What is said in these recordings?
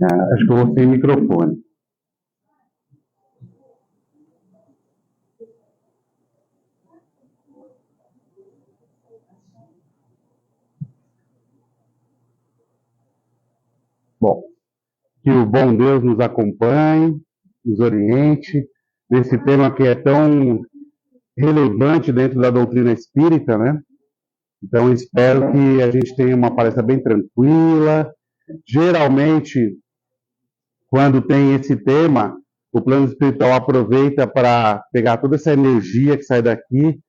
Acho que eu vou sem microfone. Bom, que o bom Deus nos acompanhe, nos oriente, nesse tema que é tão relevante dentro da doutrina espírita, né? Então, espero que a gente tenha uma palestra bem tranquila. Geralmente, quando tem esse tema, o plano espiritual aproveita para pegar toda essa energia que sai daqui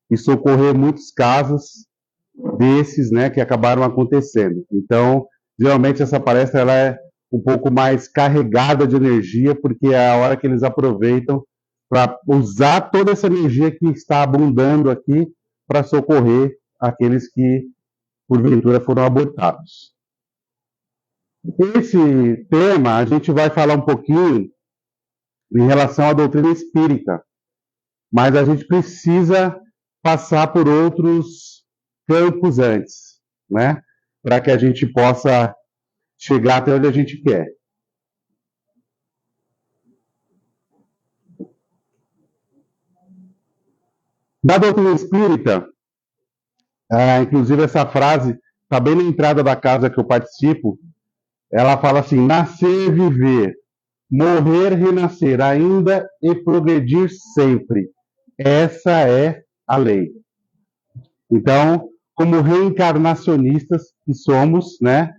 e socorrer muitos casos desses, né, que acabaram acontecendo. Então, geralmente essa palestra ela é um pouco mais carregada de energia, porque é a hora que eles aproveitam para usar toda essa energia que está abundando aqui para socorrer aqueles que, porventura, foram abortados. Esse tema, a gente vai falar um pouquinho em relação à doutrina espírita, mas a gente precisa passar por outros campos antes, né? Para que a gente possa chegar até onde a gente quer. Na doutrina espírita, inclusive essa frase está bem na entrada da casa que eu participo, ela fala assim: nascer, viver, morrer, renascer, ainda e progredir sempre. Essa é a lei. Então, como reencarnacionistas que somos, né,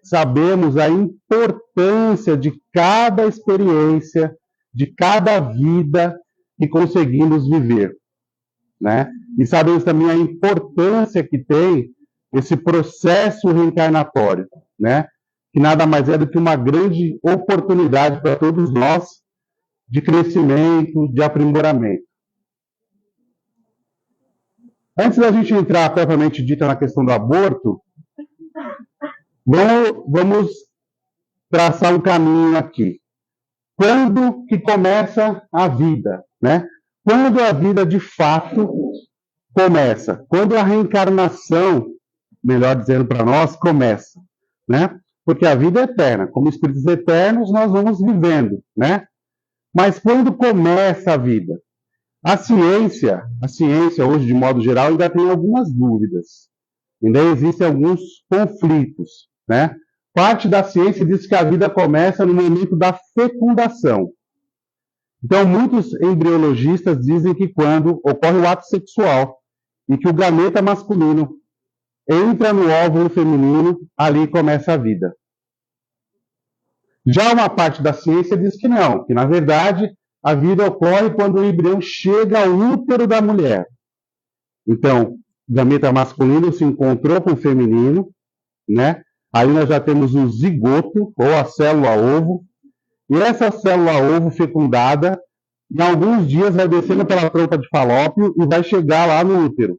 sabemos a importância de cada experiência, de cada vida que conseguimos viver, né? E sabemos também a importância que tem esse processo reencarnatório, né? Que nada mais é do que uma grande oportunidade para todos nós de crescimento, de aprimoramento. Antes da gente entrar propriamente dita na questão do aborto, vamos traçar um caminho aqui. Quando que começa a vida, né? Quando a vida de fato começa? Quando a reencarnação, melhor dizendo para nós, começa, né? Porque a vida é eterna. Como espíritos eternos, nós vamos vivendo, né? Mas quando começa a vida? A ciência hoje, de modo geral, ainda tem algumas dúvidas. Ainda existem alguns conflitos, né? Parte da ciência diz que a vida começa no momento da fecundação. Então, muitos embriologistas dizem que quando ocorre o ato sexual e que o gameta masculino entra no óvulo feminino, ali começa a vida. Já uma parte da ciência diz que não, que na verdade a vida ocorre quando o embrião chega ao útero da mulher. Então, o gameta masculino se encontrou com o feminino, né? Aí nós já temos o zigoto, ou a célula-ovo, e essa célula-ovo fecundada, em alguns dias vai descendo pela trompa de Falópio e vai chegar lá no útero.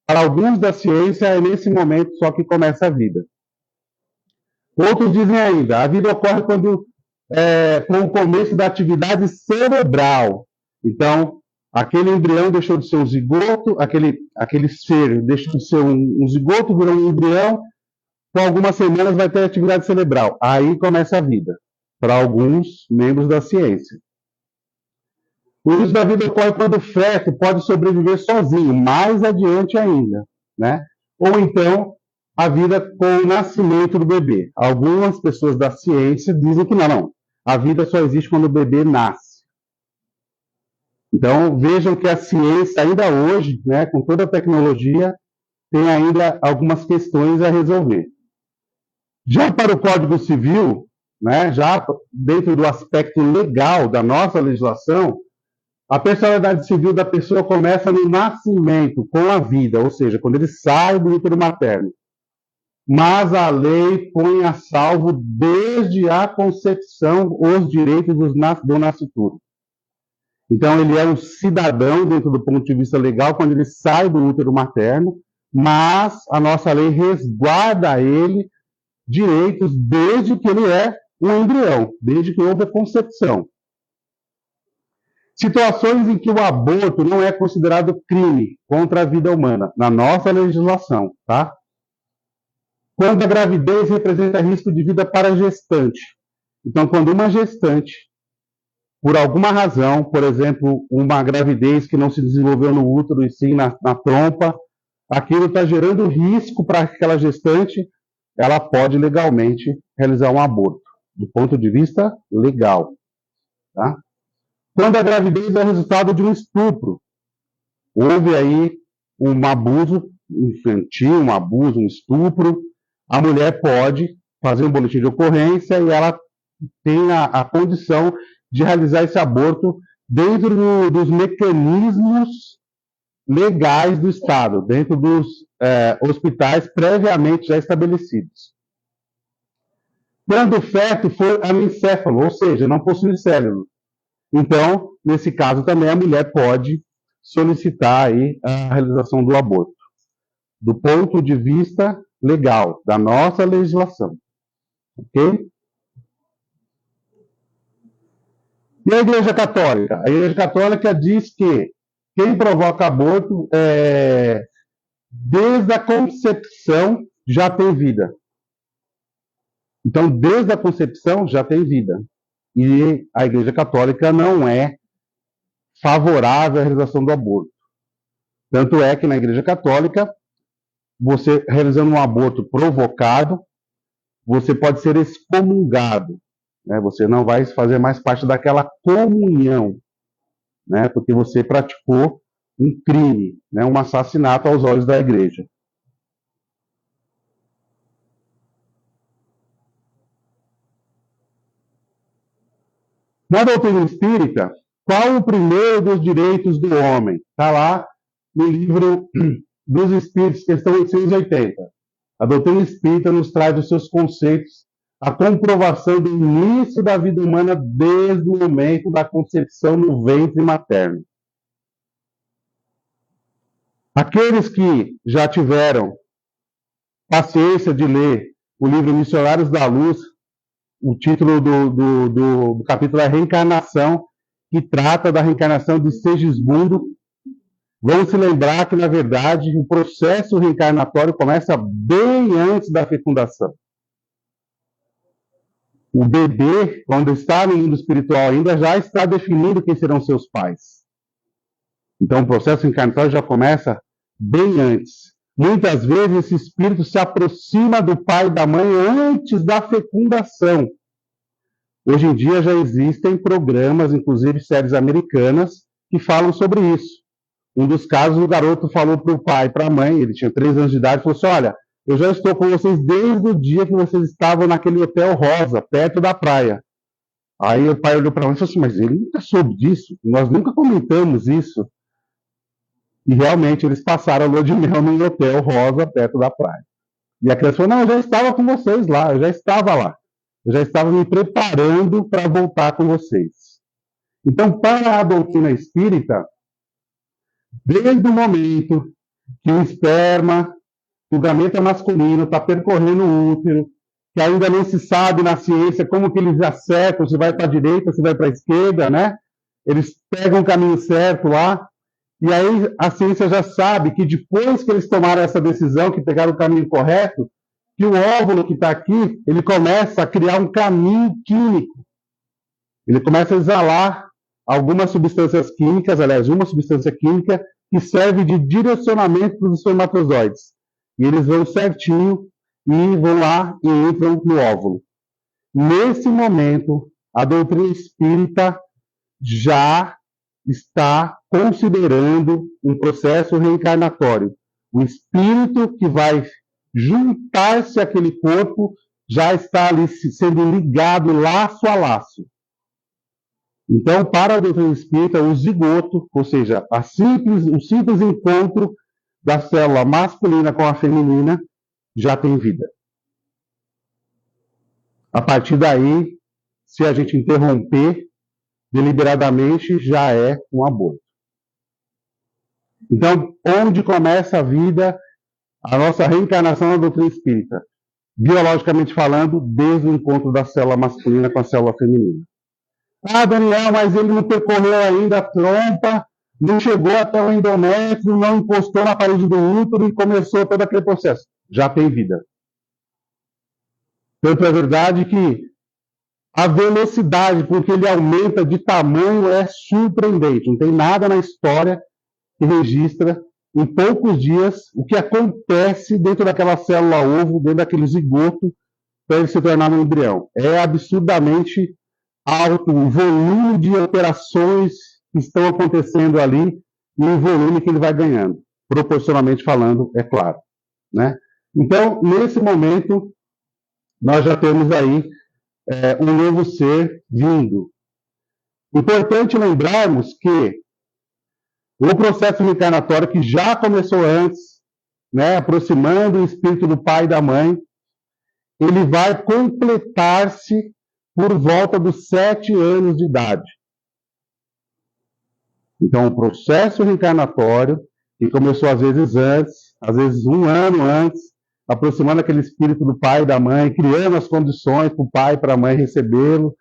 Para alguns da ciência, é nesse momento só que começa a vida. Outros dizem ainda, a vida ocorre quando, com o começo da atividade cerebral. Então, aquele embrião deixou de ser um zigoto, aquele ser deixou de ser um zigoto, virou um embrião, com algumas semanas vai ter atividade cerebral. Aí começa a vida, para alguns membros da ciência. O início da vida ocorre quando o feto pode sobreviver sozinho, mais adiante ainda, né? Ou então, a vida com o nascimento do bebê. Algumas pessoas da ciência dizem que não. A vida só existe quando o bebê nasce. Então, vejam que a ciência, ainda hoje, né, com toda a tecnologia, tem ainda algumas questões a resolver. Já para o Código Civil, né, já dentro do aspecto legal da nossa legislação, a personalidade civil da pessoa começa no nascimento, com a vida, ou seja, quando ele sai do útero materno. Mas a lei põe a salvo desde a concepção os direitos do nascituro. Então, ele é um cidadão dentro do ponto de vista legal quando ele sai do útero materno, mas a nossa lei resguarda a ele direitos desde que ele é um embrião, desde que houve a concepção. Situações em que o aborto não é considerado crime contra a vida humana, na nossa legislação, tá? Quando a gravidez representa risco de vida para a gestante. Então, quando uma gestante, por alguma razão, por exemplo, uma gravidez que não se desenvolveu no útero e sim na trompa, aquilo está gerando risco para aquela gestante, ela pode legalmente realizar um aborto, do ponto de vista legal. Tá? Quando a gravidez é resultado de um estupro, houve aí um abuso infantil, um abuso, um estupro, a mulher pode fazer um boletim de ocorrência e ela tem a condição de realizar esse aborto dentro dos mecanismos legais do Estado, dentro dos hospitais previamente já estabelecidos. Quando o feto for anencéfalo, ou seja, não possui cérebro, então, nesse caso também a mulher pode solicitar aí a realização do aborto, do ponto de vista legal, da nossa legislação. Ok? E a Igreja Católica? A Igreja Católica diz que quem provoca aborto, desde a concepção, já tem vida. Então, desde a concepção, já tem vida. E a Igreja Católica não é favorável à realização do aborto. Tanto é que na Igreja Católica, você realizando um aborto provocado, você pode ser excomungado. Né? Você não vai fazer mais parte daquela comunhão, né? Porque você praticou um crime, né? Um assassinato aos olhos da Igreja. Na doutrina espírita, qual o primeiro dos direitos do homem? Está lá no livro dos Espíritos, questão 880. A doutrina espírita nos traz os seus conceitos, a comprovação do início da vida humana desde o momento da concepção no ventre materno. Aqueles que já tiveram paciência de ler o livro Missionários da Luz, o título do capítulo é Reencarnação, que trata da reencarnação de Segismundo, vão se lembrar que, na verdade, o processo reencarnatório começa bem antes da fecundação. O bebê, quando está no mundo espiritual ainda, já está definindo quem serão seus pais. Então, o processo reencarnatório já começa bem antes. Muitas vezes, esse espírito se aproxima do pai e da mãe antes da fecundação. Hoje em dia já existem programas, inclusive séries americanas, que falam sobre isso. Um dos casos, o garoto falou para o pai e para a mãe, ele tinha 3 anos de idade, falou assim, olha, eu já estou com vocês desde o dia que vocês estavam naquele hotel rosa, perto da praia. Aí o pai olhou para a mãe e falou assim, mas ele nunca soube disso, nós nunca comentamos isso. E realmente eles passaram a lua de mel num hotel rosa, perto da praia. E a criança falou, não, eu já estava com vocês lá, eu já estava lá. Eu já estava me preparando para voltar com vocês. Então, para a doutrina espírita, desde o momento que o esperma, o gameta masculino, está percorrendo o útero, que ainda não se sabe na ciência como que eles acertam, se vai para a direita, se vai para a esquerda, né? Eles pegam o caminho certo lá, e aí a ciência já sabe que depois que eles tomaram essa decisão, que pegaram o caminho correto, que o óvulo que está aqui, ele começa a criar um caminho químico. Ele começa a exalar algumas substâncias químicas, aliás, uma substância química, que serve de direcionamento para os espermatozoides. E eles vão certinho e vão lá e entram no óvulo. Nesse momento, a doutrina espírita já está considerando um processo reencarnatório. O espírito que vai juntar-se àquele corpo já está ali sendo ligado laço a laço. Então, para a doutrina espírita, o zigoto, ou seja, o simples encontro da célula masculina com a feminina, já tem vida. A partir daí, se a gente interromper deliberadamente, já é um aborto. Então, onde começa a vida, a nossa reencarnação na doutrina espírita? Biologicamente falando, desde o encontro da célula masculina com a célula feminina. Ah, Daniel, mas ele não percorreu ainda a trompa, não chegou até o endométrio, não encostou na parede do útero e começou todo aquele processo. Já tem vida. Tanto é verdade que a velocidade com que ele aumenta de tamanho é surpreendente. Não tem nada na história que registra em poucos dias o que acontece dentro daquela célula ovo, dentro daquele zigoto, para ele se tornar um embrião. É absurdamente alto o volume de operações que estão acontecendo ali e o volume que ele vai ganhando, proporcionalmente falando, é claro, né? Então, nesse momento, nós já temos aí um novo ser vindo. Importante lembrarmos que o processo reencarnatório, que já começou antes, né, aproximando o espírito do pai e da mãe, ele vai completar-se por volta dos 7 anos de idade. Então, o processo reencarnatório, que começou às vezes antes, às vezes 1 ano antes, aproximando aquele espírito do pai e da mãe, criando as condições para o pai e para a mãe recebê-lo,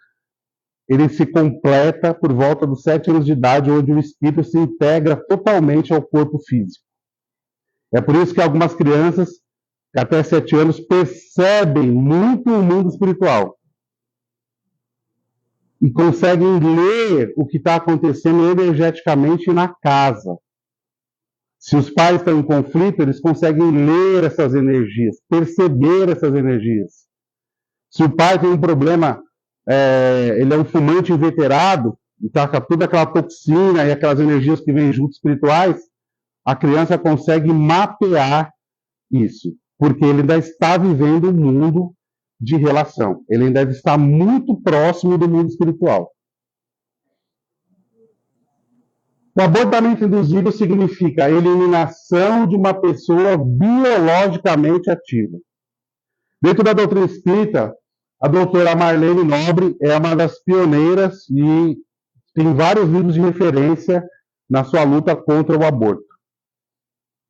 ele se completa por volta dos 7 anos de idade, onde o espírito se integra totalmente ao corpo físico. É por isso que algumas crianças, até 7 anos, percebem muito o mundo espiritual e conseguem ler o que está acontecendo energeticamente na casa. Se os pais estão em conflito, eles conseguem ler essas energias, perceber essas energias. Se o pai tem um problema, ele é um fumante inveterado, e está com toda aquela toxina e aquelas energias que vêm junto espirituais, a criança consegue mapear isso, porque ele ainda está vivendo um mundo de relação. Ele ainda está muito próximo do mundo espiritual. O abortamento induzido significa a eliminação de uma pessoa biologicamente ativa. Dentro da doutrina espírita, a doutora Marlene Nobre é uma das pioneiras e tem vários livros de referência na sua luta contra o aborto.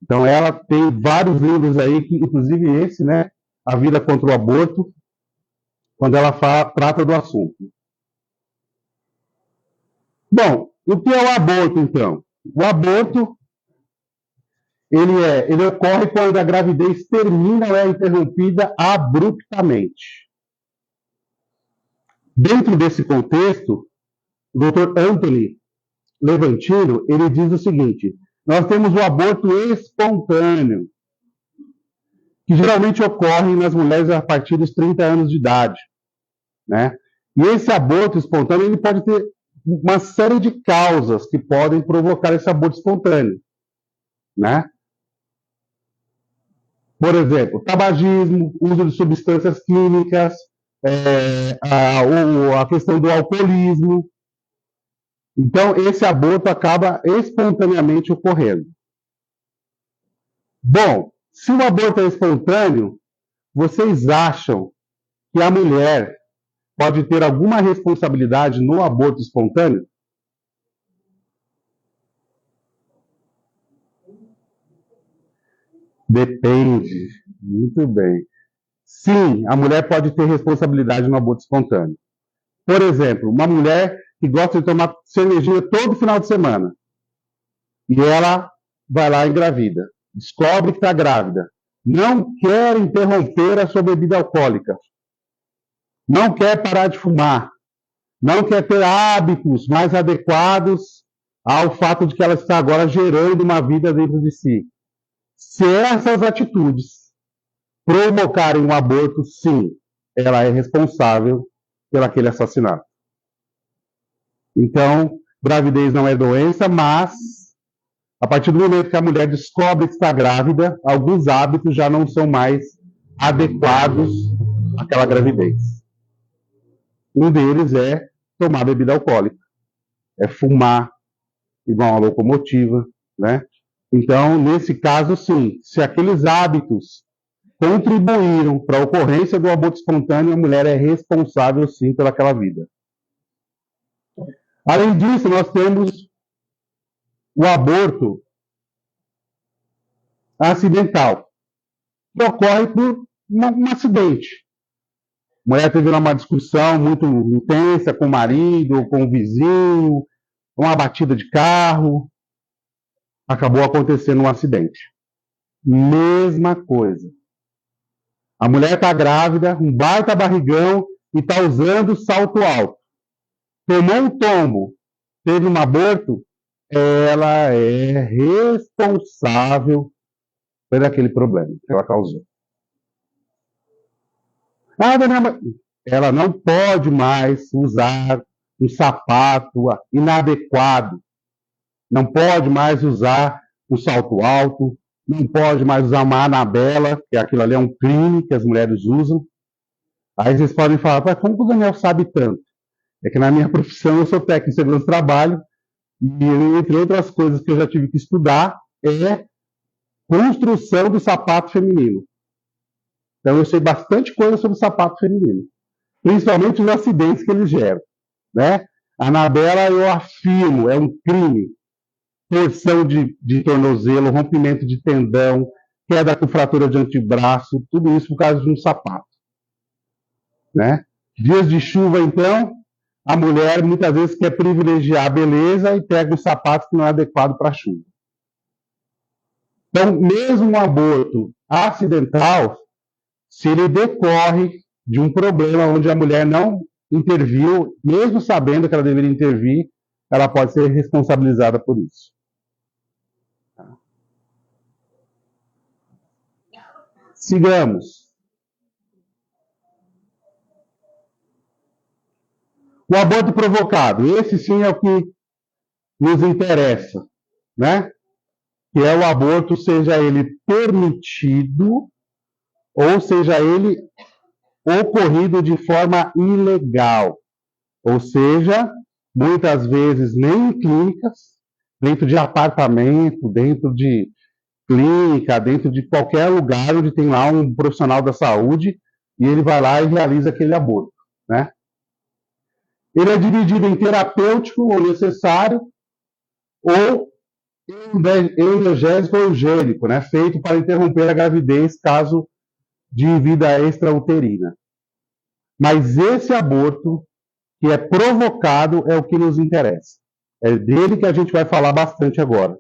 Então ela tem vários livros aí, que, inclusive esse, né, A Vida contra o Aborto, quando ela trata do assunto. Bom, o que é o aborto, então? O aborto, ele ocorre quando a gravidez termina ou é interrompida abruptamente. Dentro desse contexto, o Dr. Anthony Levantino, ele diz o seguinte: nós temos o aborto espontâneo, que geralmente ocorre nas mulheres a partir dos 30 anos de idade, né? E esse aborto espontâneo, ele pode ter uma série de causas que podem provocar esse aborto espontâneo, né? Por exemplo, tabagismo, uso de substâncias químicas, a questão do alcoolismo. Então, esse aborto acaba espontaneamente ocorrendo. Bom, se o aborto é espontâneo, vocês acham que a mulher pode ter alguma responsabilidade no aborto espontâneo? Depende. Muito bem. Sim, a mulher pode ter responsabilidade no aborto espontâneo. Por exemplo, uma mulher que gosta de tomar cervejinha todo final de semana e ela vai lá e engravida, descobre que está grávida, não quer interromper a sua bebida alcoólica, não quer parar de fumar, não quer ter hábitos mais adequados ao fato de que ela está agora gerando uma vida dentro de si. Se essas atitudes provocarem um aborto, sim, ela é responsável por aquele assassinato. Então, gravidez não é doença, mas a partir do momento que a mulher descobre que está grávida, alguns hábitos já não são mais adequados àquela gravidez. Um deles é tomar bebida alcoólica, é fumar igual uma locomotiva, né? Então, nesse caso, sim, se aqueles hábitos contribuíram para a ocorrência do aborto espontâneo, a mulher é responsável, sim, pelaquela vida. Além disso, nós temos o aborto acidental, que ocorre por um acidente. A mulher teve uma discussão muito intensa com o marido, com o vizinho, uma batida de carro, acabou acontecendo um acidente. Mesma coisa. A mulher está grávida, um baita barrigão e está usando salto alto. Tomou um tombo, teve um aborto, ela é responsável por aquele problema que ela causou. Ela não pode mais usar um sapato inadequado, não pode mais usar um salto alto, não pode mais usar uma Anabela, que aquilo ali é um crime que as mulheres usam. Aí vocês podem falar, como que o Daniel sabe tanto? É que na minha profissão eu sou técnico em segurança do trabalho e, entre outras coisas que eu já tive que estudar, é construção do sapato feminino. Então eu sei bastante coisa sobre o sapato feminino, principalmente os acidentes que eles geram, né? A Anabela, eu afirmo, é um crime. Torção de tornozelo, rompimento de tendão, queda com fratura de antebraço, tudo isso por causa de um sapato, né? Dias de chuva, então, a mulher muitas vezes quer privilegiar a beleza e pega um sapato que não é adequado para a chuva. Então, mesmo um aborto acidental, se ele decorre de um problema onde a mulher não interviu, mesmo sabendo que ela deveria intervir, ela pode ser responsabilizada por isso. Sigamos. O aborto provocado, esse sim é o que nos interessa, né? Que é o aborto, seja ele permitido ou seja ele ocorrido de forma ilegal. Ou seja, muitas vezes nem em clínicas, dentro de apartamento, dentro de clínica, dentro de qualquer lugar onde tem lá um profissional da saúde e ele vai lá e realiza aquele aborto, né? Ele é dividido em terapêutico ou necessário ou endogénico ou eugênico, né? Feito para interromper a gravidez caso de vida extrauterina. Mas esse aborto que é provocado é o que nos interessa. É dele que a gente vai falar bastante agora.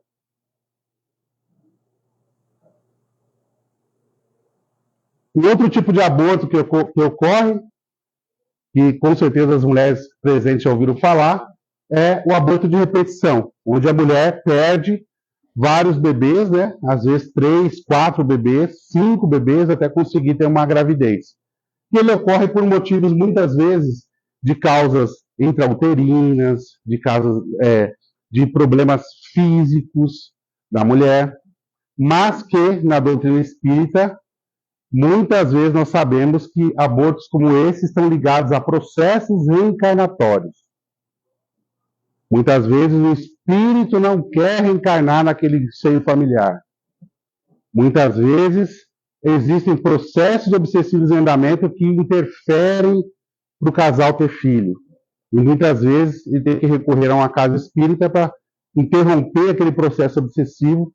Um outro tipo de aborto que ocorre, que com certeza as mulheres presentes já ouviram falar, é o aborto de repetição, onde a mulher perde vários bebês, né? Às vezes 3, 4 bebês, 5 bebês, até conseguir ter uma gravidez. E ele ocorre por motivos, muitas vezes, de causas intrauterinas, de causas de problemas físicos da mulher, mas que, na doutrina espírita, muitas vezes nós sabemos que abortos como esse estão ligados a processos reencarnatórios. Muitas vezes o espírito não quer reencarnar naquele seio familiar. Muitas vezes existem processos obsessivos em andamento que interferem para o casal ter filho. E muitas vezes ele tem que recorrer a uma casa espírita para interromper aquele processo obsessivo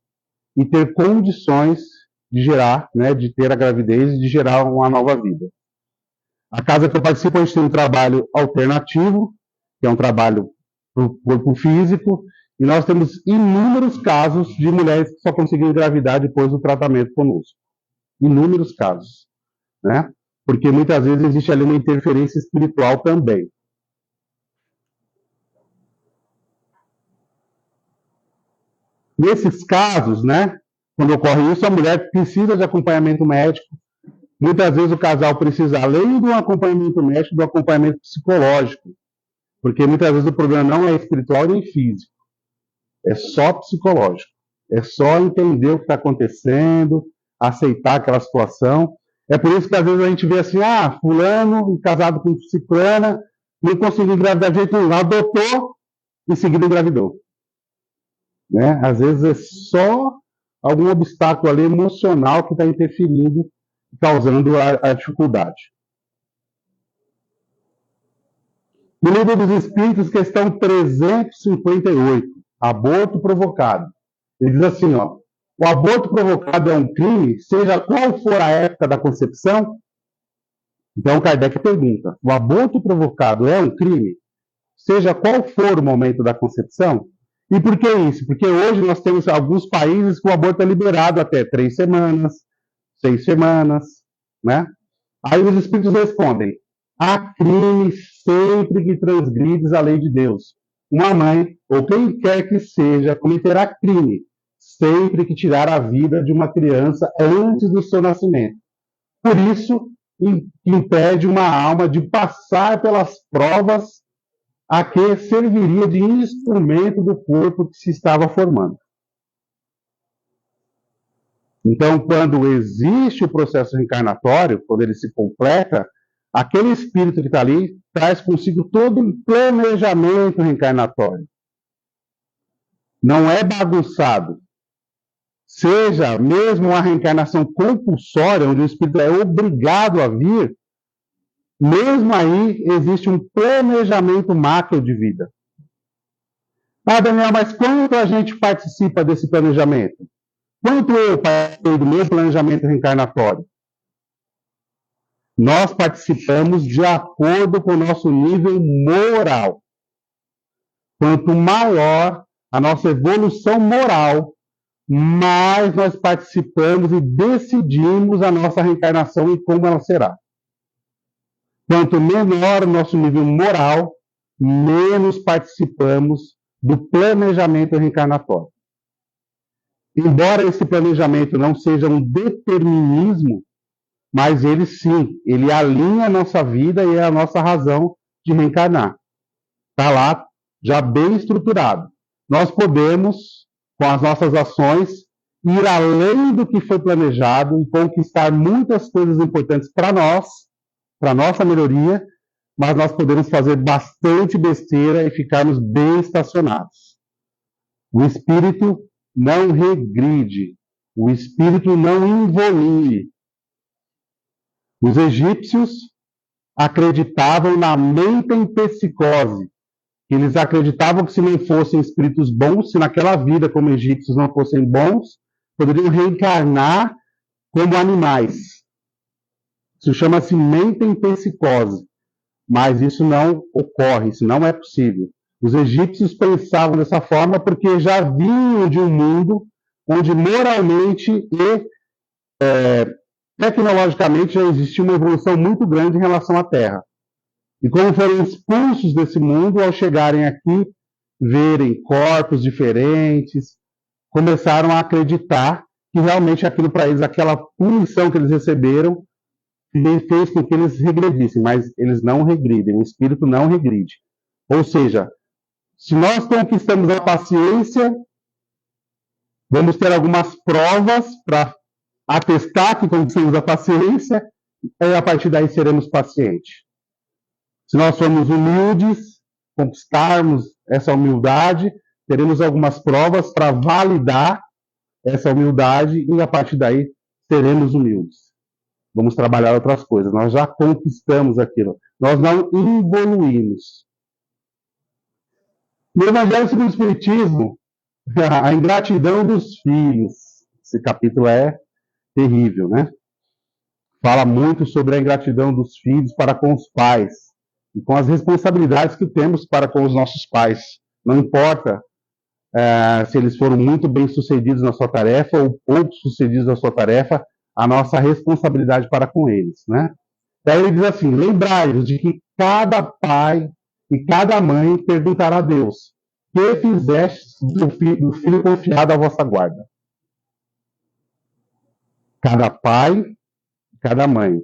e ter condições de gerar, né, de ter a gravidez e de gerar uma nova vida. A casa que eu participo, a gente tem um trabalho alternativo, que é um trabalho para o corpo físico, e nós temos inúmeros casos de mulheres que só conseguiram engravidar depois do tratamento conosco. Inúmeros casos, né? Porque muitas vezes existe ali uma interferência espiritual também. Nesses casos, né, quando ocorre isso, a mulher precisa de acompanhamento médico. Muitas vezes o casal precisa, além do acompanhamento médico, do acompanhamento psicológico. Porque muitas vezes o problema não é espiritual nem físico. É só psicológico. É só entender o que está acontecendo, aceitar aquela situação. É por isso que às vezes a gente vê assim, fulano, casado com ciclana, não conseguiu engravidar de jeito nenhum, adotou, em seguida engravidou. Né? Às vezes é só algum obstáculo ali emocional que está interferindo, causando a dificuldade. No Livro dos Espíritos, questão 358, aborto provocado. Ele diz assim, ó, o aborto provocado é um crime, seja qual for a época da concepção? Então Kardec pergunta, o aborto provocado é um crime, seja qual for o momento da concepção? E por que isso? Porque hoje nós temos alguns países que o aborto é liberado até 3 semanas, 6 semanas, né? Aí os espíritos respondem: há crime sempre que transgrides a lei de Deus. Uma mãe, ou quem quer que seja, cometerá crime sempre que tirar a vida de uma criança antes do seu nascimento. Por isso, impede uma alma de passar pelas provas a que serviria de instrumento do corpo que se estava formando. Então, quando existe o processo reencarnatório, quando ele se completa, aquele espírito que está ali traz consigo todo um planejamento reencarnatório. Não é bagunçado. Seja mesmo uma reencarnação compulsória, onde o espírito é obrigado a vir, mesmo aí existe um planejamento macro de vida. Ah, Daniel, mas quanto a gente participa desse planejamento? Quanto eu participei do meu planejamento reencarnatório? Nós participamos de acordo com o nosso nível moral. Quanto maior a nossa evolução moral, mais nós participamos e decidimos a nossa reencarnação e como ela será. Quanto menor o nosso nível moral, menos participamos do planejamento reencarnatório. Embora esse planejamento não seja um determinismo, mas ele sim, ele alinha a nossa vida e é a nossa razão de reencarnar. Está lá, já bem estruturado. Nós podemos, com as nossas ações, ir além do que foi planejado e conquistar muitas coisas importantes para nós, para nossa melhoria, mas nós podemos fazer bastante besteira e ficarmos bem estacionados. O espírito não regride, o espírito não evolui. Os egípcios acreditavam na mentempsicose. Eles acreditavam que se não fossem espíritos bons, se naquela vida como egípcios não fossem bons, poderiam reencarnar como animais. Isso chama-se mentempsicose. Mas isso não ocorre, isso não é possível. Os egípcios pensavam dessa forma porque já vinham de um mundo onde moralmente e tecnologicamente já existia uma evolução muito grande em relação à Terra. E como foram expulsos desse mundo, ao chegarem aqui, verem corpos diferentes, começaram a acreditar que realmente aquilo para eles, aquela punição que eles receberam, fez com que eles regredissem, mas eles não regridem, o espírito não regride. Ou seja, se nós conquistamos a paciência, vamos ter algumas provas para atestar que conquistamos a paciência, e a partir daí seremos pacientes. Se nós formos humildes, conquistarmos essa humildade, teremos algumas provas para validar essa humildade e a partir daí seremos humildes. Vamos trabalhar outras coisas. Nós já conquistamos aquilo. Nós não evoluímos. No Evangelho segundo o Espiritismo, a ingratidão dos filhos. Esse capítulo é terrível, né? Fala muito sobre a ingratidão dos filhos para com os pais e com as responsabilidades que temos para com os nossos pais. Não importa se eles foram muito bem sucedidos na sua tarefa ou pouco sucedidos na sua tarefa, a nossa responsabilidade para com eles, né? Daí ele diz assim: lembrai-vos de que cada pai e cada mãe perguntará a Deus: que fizeste do filho confiado à vossa guarda? Cada pai, cada mãe.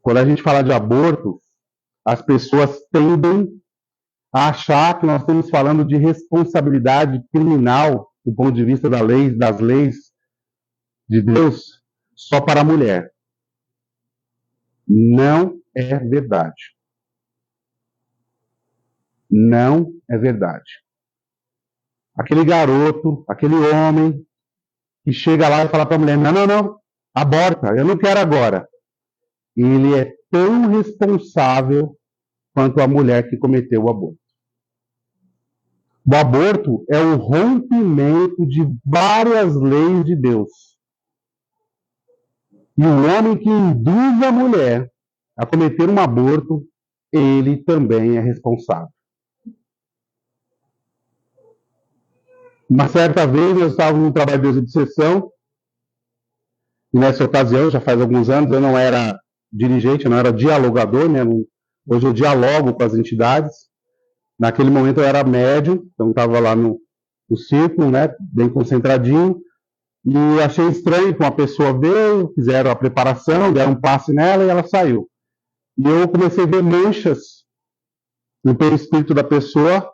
Quando a gente fala de aborto, as pessoas tendem a achar que nós estamos falando de responsabilidade criminal do ponto de vista das leis de Deus só para a mulher. Não é verdade. Não é verdade. Aquele garoto, aquele homem que chega lá e fala para a mulher: não, aborta, eu não quero agora. Ele é tão responsável quanto a mulher que cometeu o aborto. O aborto é o rompimento de várias leis de Deus. E o homem que induz a mulher a cometer um aborto, ele também é responsável. Uma certa vez, nós estávamos no trabalho de obsessão E nessa ocasião, já faz alguns anos, eu não era dirigente, eu não era dialogador, né? Hoje eu dialogo com as entidades. Naquele momento eu era médium, então estava lá no círculo, né? Bem concentradinho. E achei estranho que uma pessoa veio, fizeram a preparação, deram um passe nela e ela saiu. E eu comecei a ver manchas no perispírito da pessoa.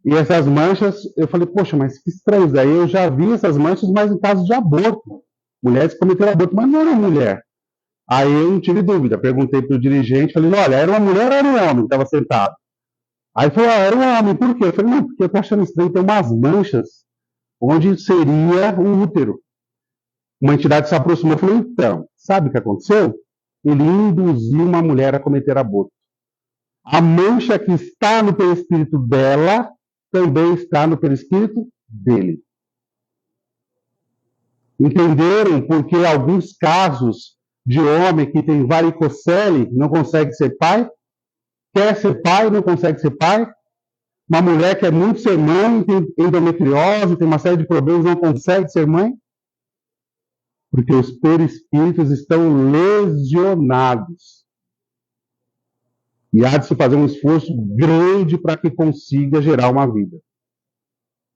E essas manchas, eu falei, poxa, mas que estranho. Daí eu já vi essas manchas, mas em caso de aborto. Mulheres que cometeram aborto, mas não era mulher. Aí eu não tive dúvida. Perguntei para o dirigente, falei, olha, era uma mulher ou era um homem que estava sentado? Aí ele falou, era um homem, por quê? Eu falei, não, porque eu tô achando estranho, tem umas manchas onde seria um útero. Uma entidade se aproximou e falou, então, sabe o que aconteceu? Ele induziu uma mulher a cometer aborto. A mancha que está no perispírito dela também está no perispírito dele. Entenderam porque alguns casos de homem que tem varicocele não consegue ser pai? Quer ser pai, não consegue ser pai? Uma mulher que é muito ser mãe, tem endometriose, tem uma série de problemas, não consegue ser mãe? Porque os perispíritos estão lesionados. E há de se fazer um esforço grande para que consiga gerar uma vida.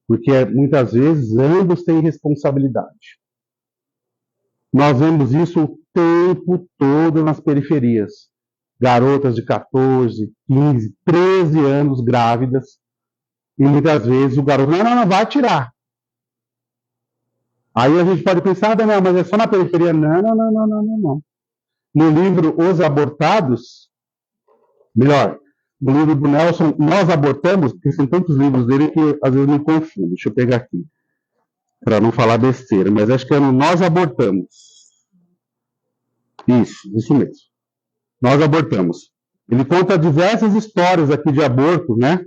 Porque muitas vezes ambos têm responsabilidade. Nós vemos isso o tempo todo nas periferias. Garotas de 14, 15, 13 anos grávidas. E muitas vezes o garoto, não, vai tirar. Aí a gente pode pensar, não, mas é só na periferia. Não. No livro Os Abortados, melhor, no livro do Nelson, Nós Abortamos, porque são tantos livros dele que às vezes me confundo. Deixa eu pegar aqui, para não falar besteira, mas acho que é no Nós Abortamos. Isso mesmo. Nós Abortamos. Ele conta diversas histórias aqui de aborto, né?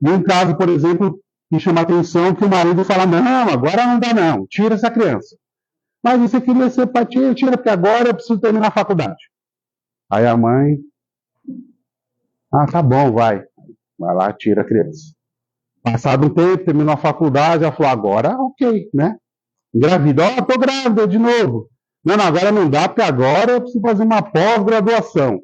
E um caso, por exemplo, que chama a atenção, que o marido fala, não, agora não dá não, tira essa criança. Mas você queria ser pai, tira, porque agora eu preciso terminar a faculdade. Aí a mãe, tá bom, vai lá, tira a criança. Passado um tempo, terminou a faculdade, ela falou, agora ok, né? Engravida, tô grávida de novo. Não, agora não dá, porque agora eu preciso fazer uma pós-graduação.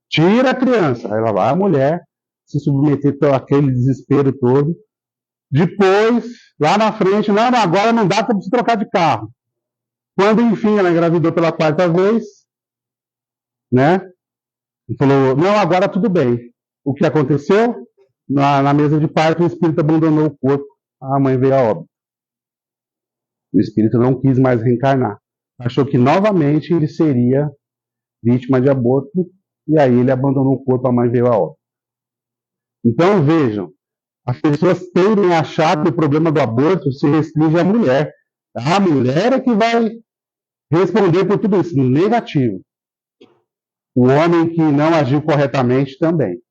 Tira a criança. Aí ela vai, a mulher, se submeter àquele desespero todo. Depois, lá na frente, não, agora não dá, para preciso trocar de carro. Quando, enfim, ela engravidou pela quarta vez, né? E falou, não, agora tudo bem. O que aconteceu? Na mesa de parto, o espírito abandonou o corpo. A mãe veio a óbito. O espírito não quis mais reencarnar. Achou que novamente ele seria vítima de aborto, e aí ele abandonou o corpo, a mãe veio a óbito. Então, vejam, as pessoas tendem a achar que o problema do aborto se restringe à mulher. A mulher é que vai responder por tudo isso. Negativo. O homem que não agiu corretamente também.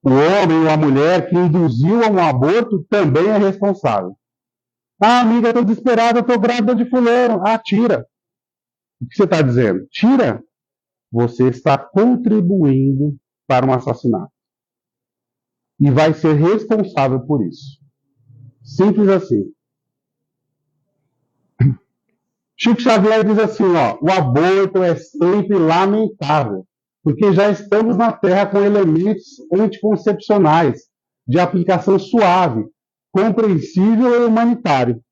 O homem ou a mulher que induziu a um aborto também é responsável. Amiga, estou desesperada, estou grávida de fulano. Tira. O que você está dizendo? Tira. Você está contribuindo para um assassinato. E vai ser responsável por isso. Simples assim. Chico Xavier diz assim, o aborto é sempre lamentável, porque já estamos na Terra com elementos anticoncepcionais, de aplicação suave, compreensível e humanitário.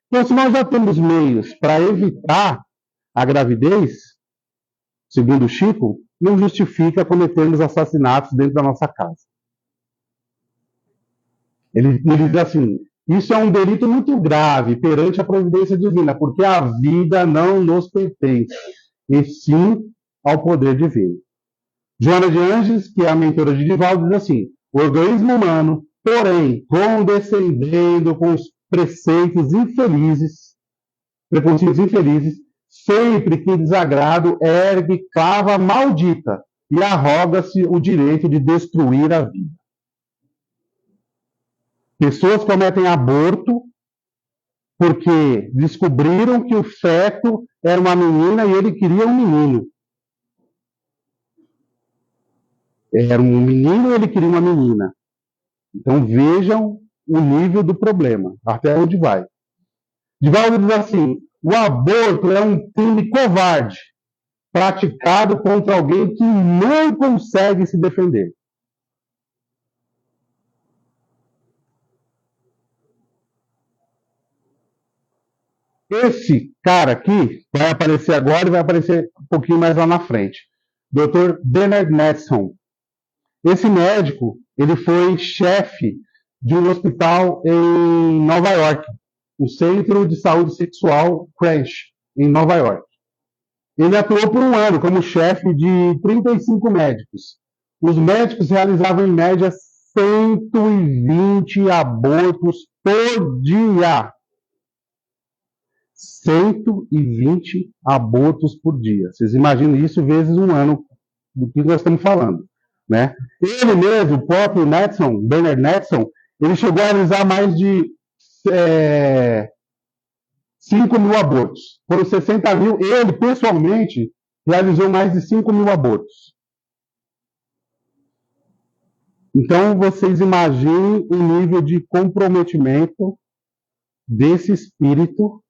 Então, se nós já temos meios para evitar a gravidez, segundo Chico, não justifica cometermos assassinatos dentro da nossa casa. Ele diz assim, isso é um delito muito grave perante a providência divina, porque a vida não nos pertence, e sim ao poder divino. Joana de Anjos, que é a mentora de Divaldo, diz assim, o organismo humano, porém, condescendendo com os preconceitos infelizes, sempre que desagrado ergue clava maldita e arroga-se o direito de destruir a vida. Pessoas cometem aborto porque descobriram que o feto era uma menina e ele queria um menino. Era um menino e ele queria uma menina. Então vejam o nível do problema, até onde vai. Divaldo diz assim, O aborto é um crime covarde, praticado contra alguém que não consegue se defender. Esse cara aqui vai aparecer agora e vai aparecer um pouquinho mais lá na frente. Dr. Bernard Matheson. Esse médico, ele foi chefe de um hospital em Nova York, o Centro de Saúde Sexual Crunch, em Nova York. Ele atuou por um ano como chefe de 35 médicos. Os médicos realizavam, em média, 120 abortos por dia. 120 abortos por dia. Vocês imaginam isso vezes um ano do que nós estamos falando, né? Ele mesmo, o próprio Matheson, Bernard Matheson, ele chegou a realizar mais de 5 mil abortos. Foram 60 mil. Ele, pessoalmente, realizou mais de 5 mil abortos. Então, vocês imaginem o nível de comprometimento desse espírito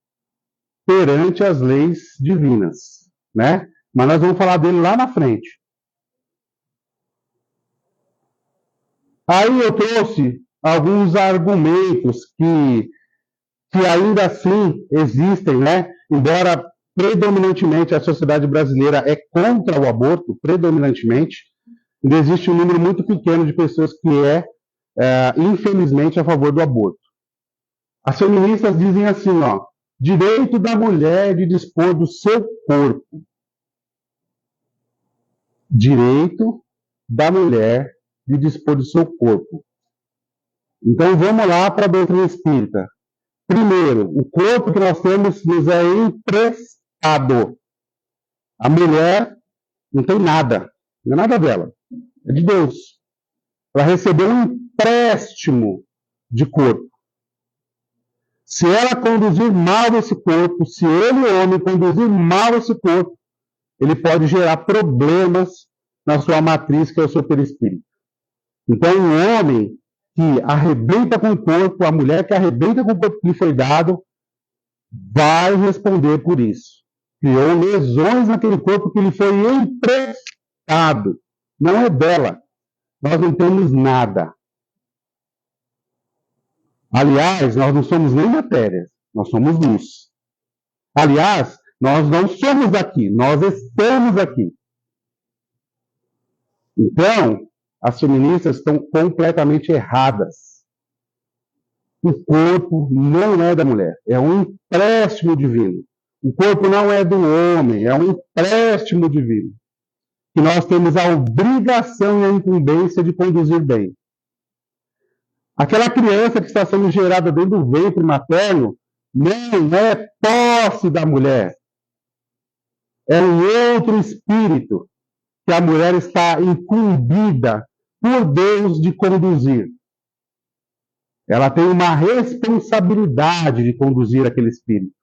perante as leis divinas, né? Mas nós vamos falar dele lá na frente. Aí eu trouxe alguns argumentos que ainda assim existem, né? Embora predominantemente a sociedade brasileira é contra o aborto, predominantemente, ainda existe um número muito pequeno de pessoas que infelizmente, a favor do aborto. As feministas dizem assim, ó, direito da mulher de dispor do seu corpo. Direito da mulher de dispor do seu corpo. Então vamos lá para a doutrina espírita. Primeiro, o corpo que nós temos nos é emprestado. A mulher não tem nada, não é nada dela, é de Deus. Ela recebeu um empréstimo de corpo. Se ela conduzir mal esse corpo, se ele, homem, conduzir mal esse corpo, ele pode gerar problemas na sua matriz, que é o seu perispírito. Então, o homem que arrebenta com o corpo, a mulher que arrebenta com o corpo que lhe foi dado, vai responder por isso. Criou lesões naquele corpo que lhe foi emprestado. Não é dela. Nós não temos nada. Aliás, nós não somos nem matéria, nós somos luz. Aliás, nós não somos daqui, nós estamos aqui. Então, as feministas estão completamente erradas. O corpo não é da mulher, é um empréstimo divino. O corpo não é do homem, é um empréstimo divino. Que nós temos a obrigação e a incumbência de conduzir bem. Aquela criança que está sendo gerada dentro do ventre materno não é posse da mulher. É um outro espírito que a mulher está incumbida por Deus de conduzir. Ela tem uma responsabilidade de conduzir aquele espírito,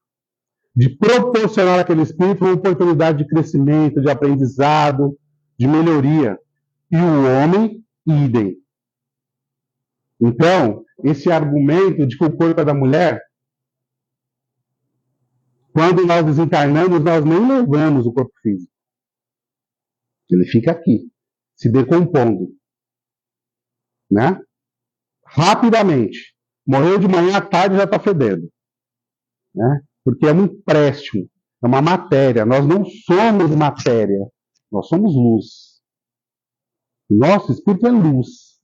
de proporcionar àquele espírito uma oportunidade de crescimento, de aprendizado, de melhoria. E o homem, idem. Então, esse argumento de que o corpo é da mulher, quando nós desencarnamos, nós nem levamos o corpo físico. Ele fica aqui, se decompondo. Né? Rapidamente. Morreu de manhã, à tarde já está fedendo. Né? Porque é um empréstimo, é uma matéria. Nós não somos matéria, nós somos luz. O nosso espírito é luz.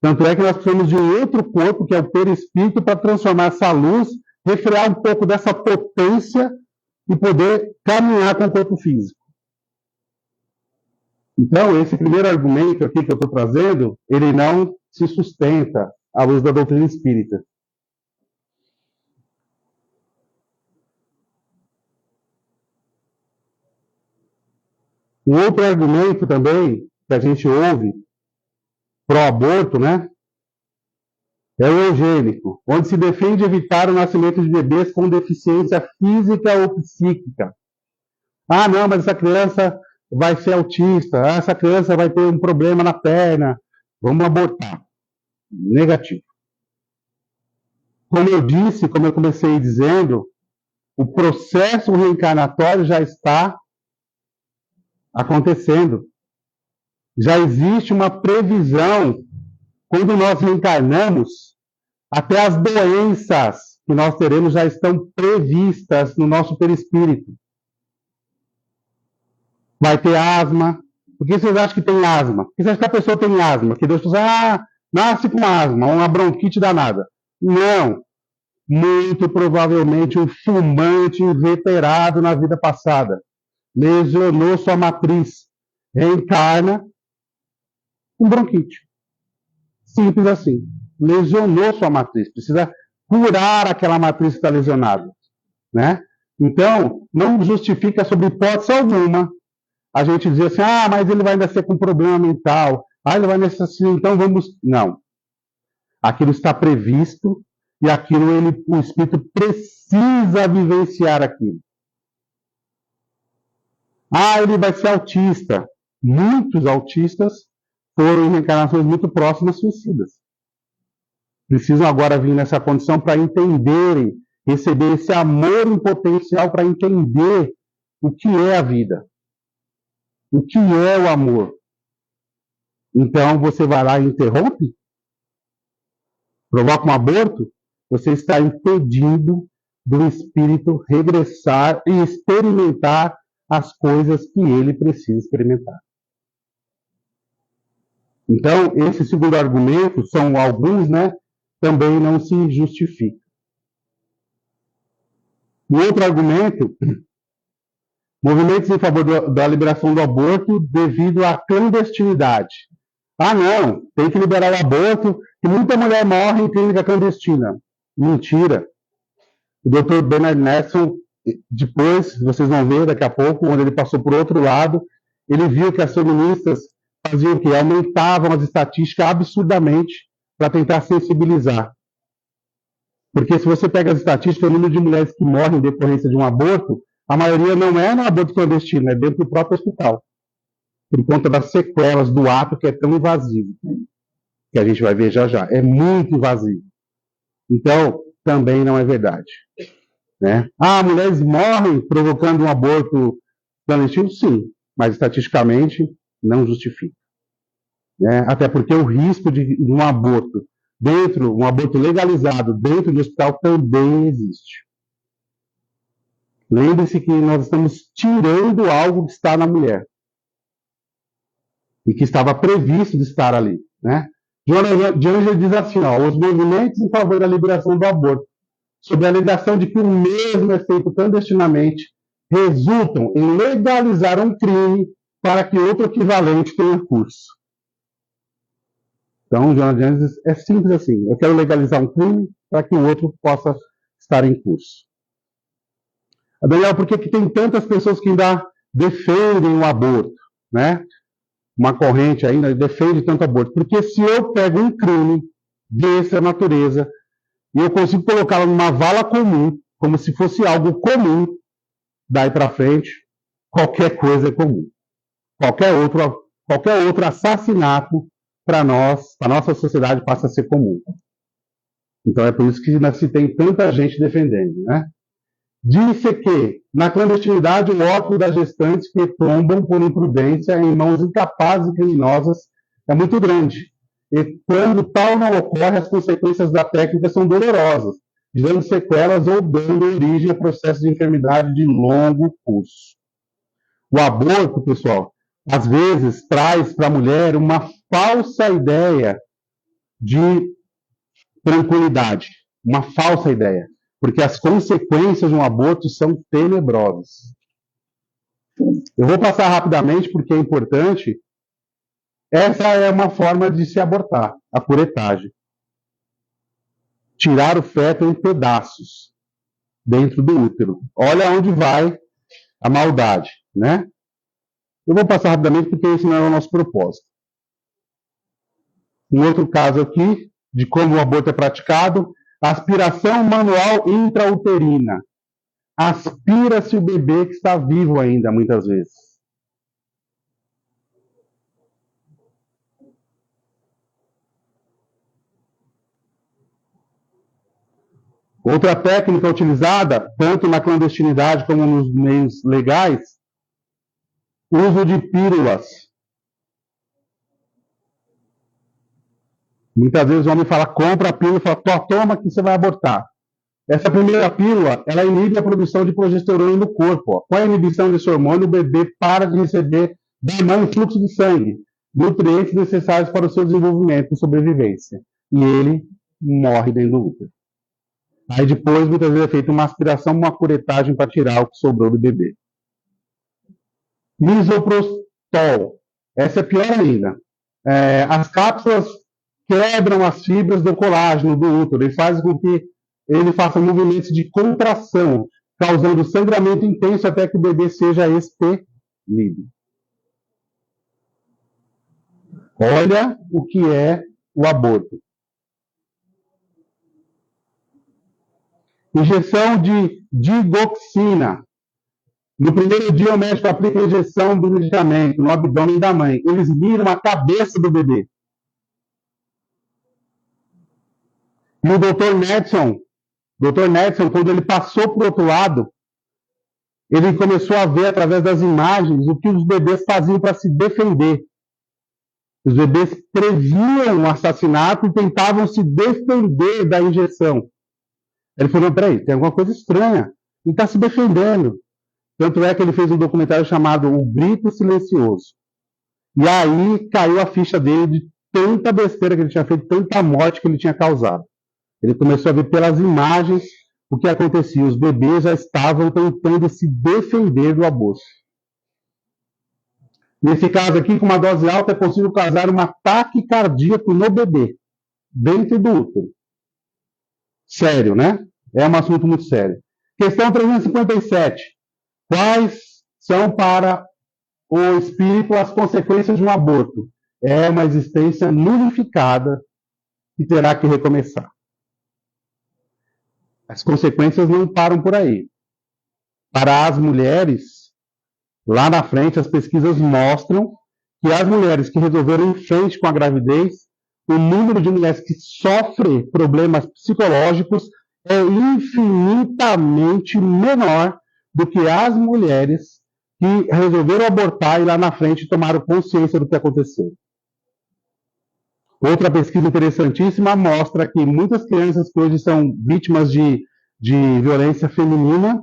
Tanto é que nós precisamos de um outro corpo, que é o perispírito, para transformar essa luz, refrear um pouco dessa potência e poder caminhar com o corpo físico. Então, esse primeiro argumento aqui que eu estou trazendo, ele não se sustenta à luz da doutrina espírita. Um outro argumento também que a gente ouve pró-aborto, né? É o eugênico, onde se defende evitar o nascimento de bebês com deficiência física ou psíquica. Ah, não, mas essa criança vai ser autista, essa criança vai ter um problema na perna, vamos abortar. Negativo. Como eu disse, como eu comecei dizendo, O processo reencarnatório já está acontecendo. Já existe uma previsão. Quando nós reencarnamos, até as doenças que nós teremos já estão previstas no nosso perispírito. Vai ter asma. Por que vocês acham que tem asma? Por que vocês acham que a pessoa tem asma? Que Deus fala, nasce com asma, uma bronquite danada. Não. Muito provavelmente um fumante inveterado na vida passada. Lesionou sua matriz. Reencarna com bronquite. Simples assim. Lesionou sua matriz. Precisa curar aquela matriz que está lesionada. Né? Então, não justifica sob hipótese alguma a gente dizer assim, mas ele vai nascer com problema mental. Ele vai nascer assim, então vamos... Não. Aquilo está previsto e aquilo o espírito precisa vivenciar aquilo. Ele vai ser autista. Muitos autistas foram em reencarnações muito próximas suicidas. Precisam agora vir nessa condição para entenderem, receber esse amor em potencial para entender o que é a vida. O que é o amor. Então você vai lá e interrompe? Provoca um aborto? Você está impedindo do espírito regressar e experimentar as coisas que ele precisa experimentar. Então, esse segundo argumento, são alguns, né, também não se justifica. O outro argumento, movimentos em favor da liberação do aborto devido à clandestinidade. Não, tem que liberar o aborto, que muita mulher morre em clínica clandestina. Mentira. O Dr. Bernard Nelson, depois, vocês vão ver daqui a pouco, quando ele passou por outro lado, ele viu que as feministas faziam o quê? Aumentavam as estatísticas absurdamente para tentar sensibilizar. Porque se você pega as estatísticas, o número de mulheres que morrem em decorrência de um aborto, a maioria não é no aborto clandestino, é dentro do próprio hospital. Por conta das sequelas do ato que é tão invasivo. Que a gente vai ver já já. É muito invasivo. Então, também não é verdade. Né? Mulheres morrem provocando um aborto clandestino? Sim. Mas estatisticamente não justifica. Né? Até porque o risco de um aborto um aborto legalizado dentro do hospital também existe. Lembre-se que nós estamos tirando algo que está na mulher. E que estava previsto de estar ali. Né? Joana de Ângelo diz assim, os movimentos em favor da liberação do aborto, sob a alegação de que o mesmo é feito clandestinamente, resultam em legalizar um crime para que outro equivalente tenha curso. Então, Joana de Ângelo é simples assim, eu quero legalizar um crime para que o outro possa estar em curso. Daniel, por que tem tantas pessoas que ainda defendem o aborto? Né? Uma corrente ainda defende tanto aborto. Porque se eu pego um crime dessa natureza e eu consigo colocá-lo numa vala comum, como se fosse algo comum, daí para frente, qualquer coisa é comum. Qualquer outro assassinato para nós, para a nossa sociedade, passa a ser comum. Então é por isso que se tem tanta gente defendendo, né? Disse que, na clandestinidade, o óbito das gestantes que tombam por imprudência em mãos incapazes e criminosas é muito grande. E quando tal não ocorre, as consequências da técnica são dolorosas, gerando sequelas ou dando origem a processos de enfermidade de longo curso. O aborto, pessoal, às vezes traz para a mulher uma falsa ideia de tranquilidade, uma falsa ideia. Porque as consequências de um aborto são tenebrosas. Eu vou passar rapidamente porque é importante. Essa é uma forma de se abortar, a curetagem. Tirar o feto em pedaços dentro do útero. Olha onde vai a maldade, né? Eu vou passar rapidamente porque esse não é o nosso propósito. Um outro caso aqui, de como o aborto é praticado, aspiração manual intrauterina. Aspira-se o bebê que está vivo ainda, muitas vezes. Outra técnica utilizada, tanto na clandestinidade como nos meios legais, uso de pílulas. Muitas vezes o homem fala, compra a pílula e fala, toma que você vai abortar. Essa primeira pílula, ela inibe a produção de progesterona no corpo. Ó. Com a inibição desse hormônio, o bebê para de receber da mãe o fluxo de sangue, nutrientes necessários para o seu desenvolvimento e sobrevivência. E ele morre dentro do útero. Aí depois, muitas vezes, é feita uma aspiração, uma curetagem para tirar o que sobrou do bebê. Misoprostol. Essa é pior ainda. As cápsulas quebram as fibras do colágeno do útero e fazem com que ele faça movimentos de contração, causando sangramento intenso até que o bebê seja expelido. Olha o que é o aborto. Injeção de digoxina. No primeiro dia, o médico aplica a injeção do medicamento no abdômen da mãe. Eles miram a cabeça do bebê. E o Dr. Nedson, quando ele passou para o outro lado, ele começou a ver, através das imagens, o que os bebês faziam para se defender. Os bebês previam o assassinato e tentavam se defender da injeção. Ele falou, peraí, tem alguma coisa estranha. Ele está se defendendo. Tanto é que ele fez um documentário chamado O Grito Silencioso. E aí caiu a ficha dele de tanta besteira que ele tinha feito, tanta morte que ele tinha causado. Ele começou a ver pelas imagens o que acontecia. Os bebês já estavam tentando se defender do aborto. Nesse caso aqui, com uma dose alta, é possível causar um ataque cardíaco no bebê, dentro do útero. Sério, né? É um assunto muito sério. Questão 357. Quais são para o espírito as consequências de um aborto? É uma existência nulificada que terá que recomeçar. As consequências não param por aí. Para as mulheres, lá na frente, as pesquisas mostram que as mulheres que resolveram ir em frente com a gravidez, o número de mulheres que sofrem problemas psicológicos é infinitamente menor do que as mulheres que resolveram abortar e lá na frente tomaram consciência do que aconteceu. Outra pesquisa interessantíssima mostra que muitas crianças que hoje são vítimas de violência feminina,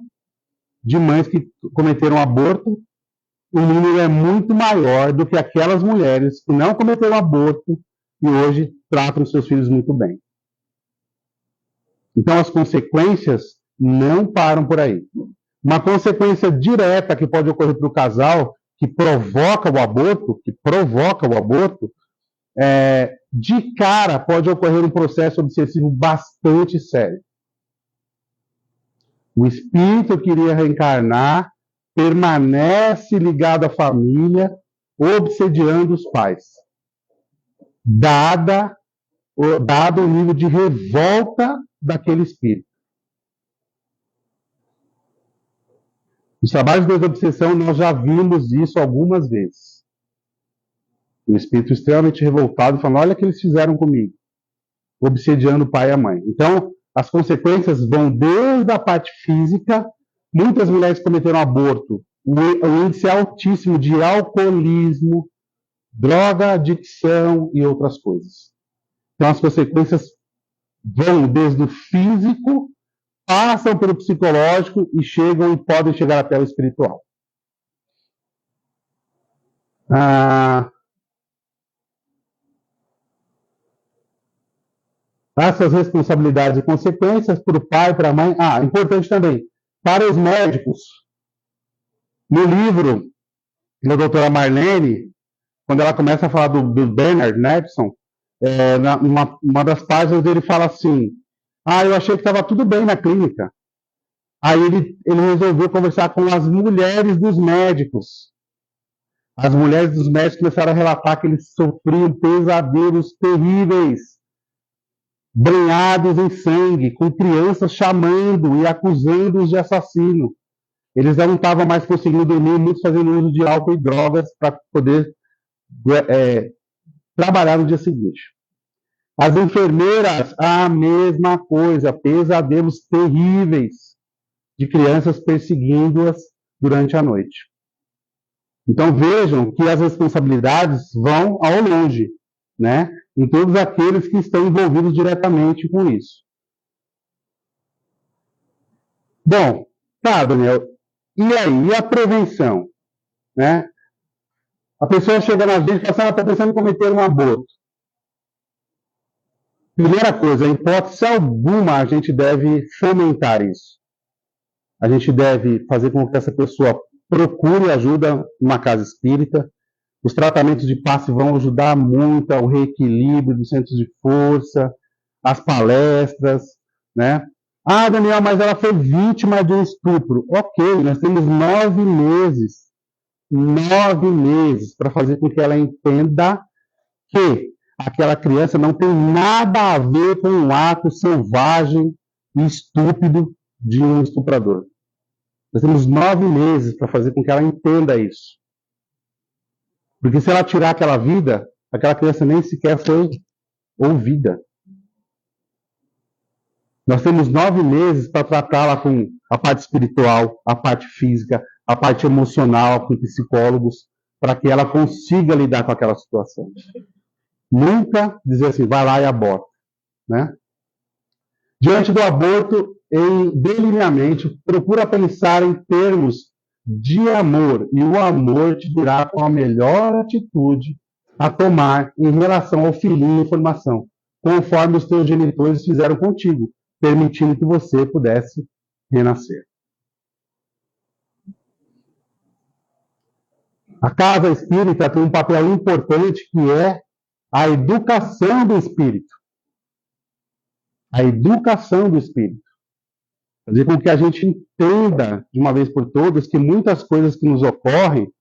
de mães que cometeram aborto, o número é muito maior do que aquelas mulheres que não cometeram aborto e hoje tratam seus filhos muito bem. Então as consequências não param por aí. Uma consequência direta que pode ocorrer para o casal que provoca o aborto, de cara pode ocorrer um processo obsessivo bastante sério. O espírito que iria reencarnar permanece ligado à família, obsediando os pais. Dado o nível de revolta daquele espírito. Nos trabalhos de desobsessão, nós já vimos isso algumas vezes. Um espírito extremamente revoltado, falando, olha o que eles fizeram comigo. Obsediando o pai e a mãe. Então, as consequências vão desde a parte física. Muitas mulheres cometeram aborto. O índice é altíssimo de alcoolismo, droga, adicção e outras coisas. Então, as consequências vão desde o físico, passam pelo psicológico e chegam e podem chegar até o espiritual. Essas responsabilidades e consequências para o pai, para a mãe. Importante também, para os médicos. No livro da doutora Marlene, quando ela começa a falar do Bernard Nedson, uma das páginas ele fala assim, eu achei que estava tudo bem na clínica. Aí ele resolveu conversar com as mulheres dos médicos. As mulheres dos médicos começaram a relatar que eles sofriam pesadelos terríveis, banhados em sangue, com crianças chamando e acusando-os de assassino. Eles não estavam mais conseguindo dormir, muitos fazendo uso de álcool e drogas para poder trabalhar no dia seguinte. As enfermeiras, a mesma coisa, pesadelos terríveis de crianças perseguindo-as durante a noite. Então vejam que as responsabilidades vão ao longe, né? Em todos aqueles que estão envolvidos diretamente com isso. Bom, tá, Daniel, e aí? E a prevenção? Né? A pessoa chega na gente e fala assim, está pensando em cometer um aborto. Primeira coisa, em hipótese alguma, a gente deve fomentar isso. A gente deve fazer com que essa pessoa procure ajuda numa casa espírita. Os tratamentos de passe vão ajudar muito ao reequilíbrio dos centros de força, as palestras, né? Ah, Daniel, mas ela foi vítima de um estupro. Ok, nós temos 9 meses para fazer com que ela entenda que aquela criança não tem nada a ver com um ato selvagem e estúpido de um estuprador. Nós temos 9 meses para fazer com que ela entenda isso. Porque se ela tirar aquela vida, aquela criança nem sequer foi ouvida. Nós temos 9 meses para tratá-la com a parte espiritual, a parte física, a parte emocional, com psicólogos, para que ela consiga lidar com aquela situação. Nunca dizer assim, vai lá e aborta. Né? Diante do aborto, delineamente, procura pensar em termos de amor, e o amor te dirá qual a melhor atitude a tomar em relação ao filhinho em formação, conforme os teus genitores fizeram contigo, permitindo que você pudesse renascer. A casa espírita tem um papel importante que é a educação do espírito. A educação do espírito. Fazer com que a gente entenda, de uma vez por todas, que muitas coisas que nos ocorrem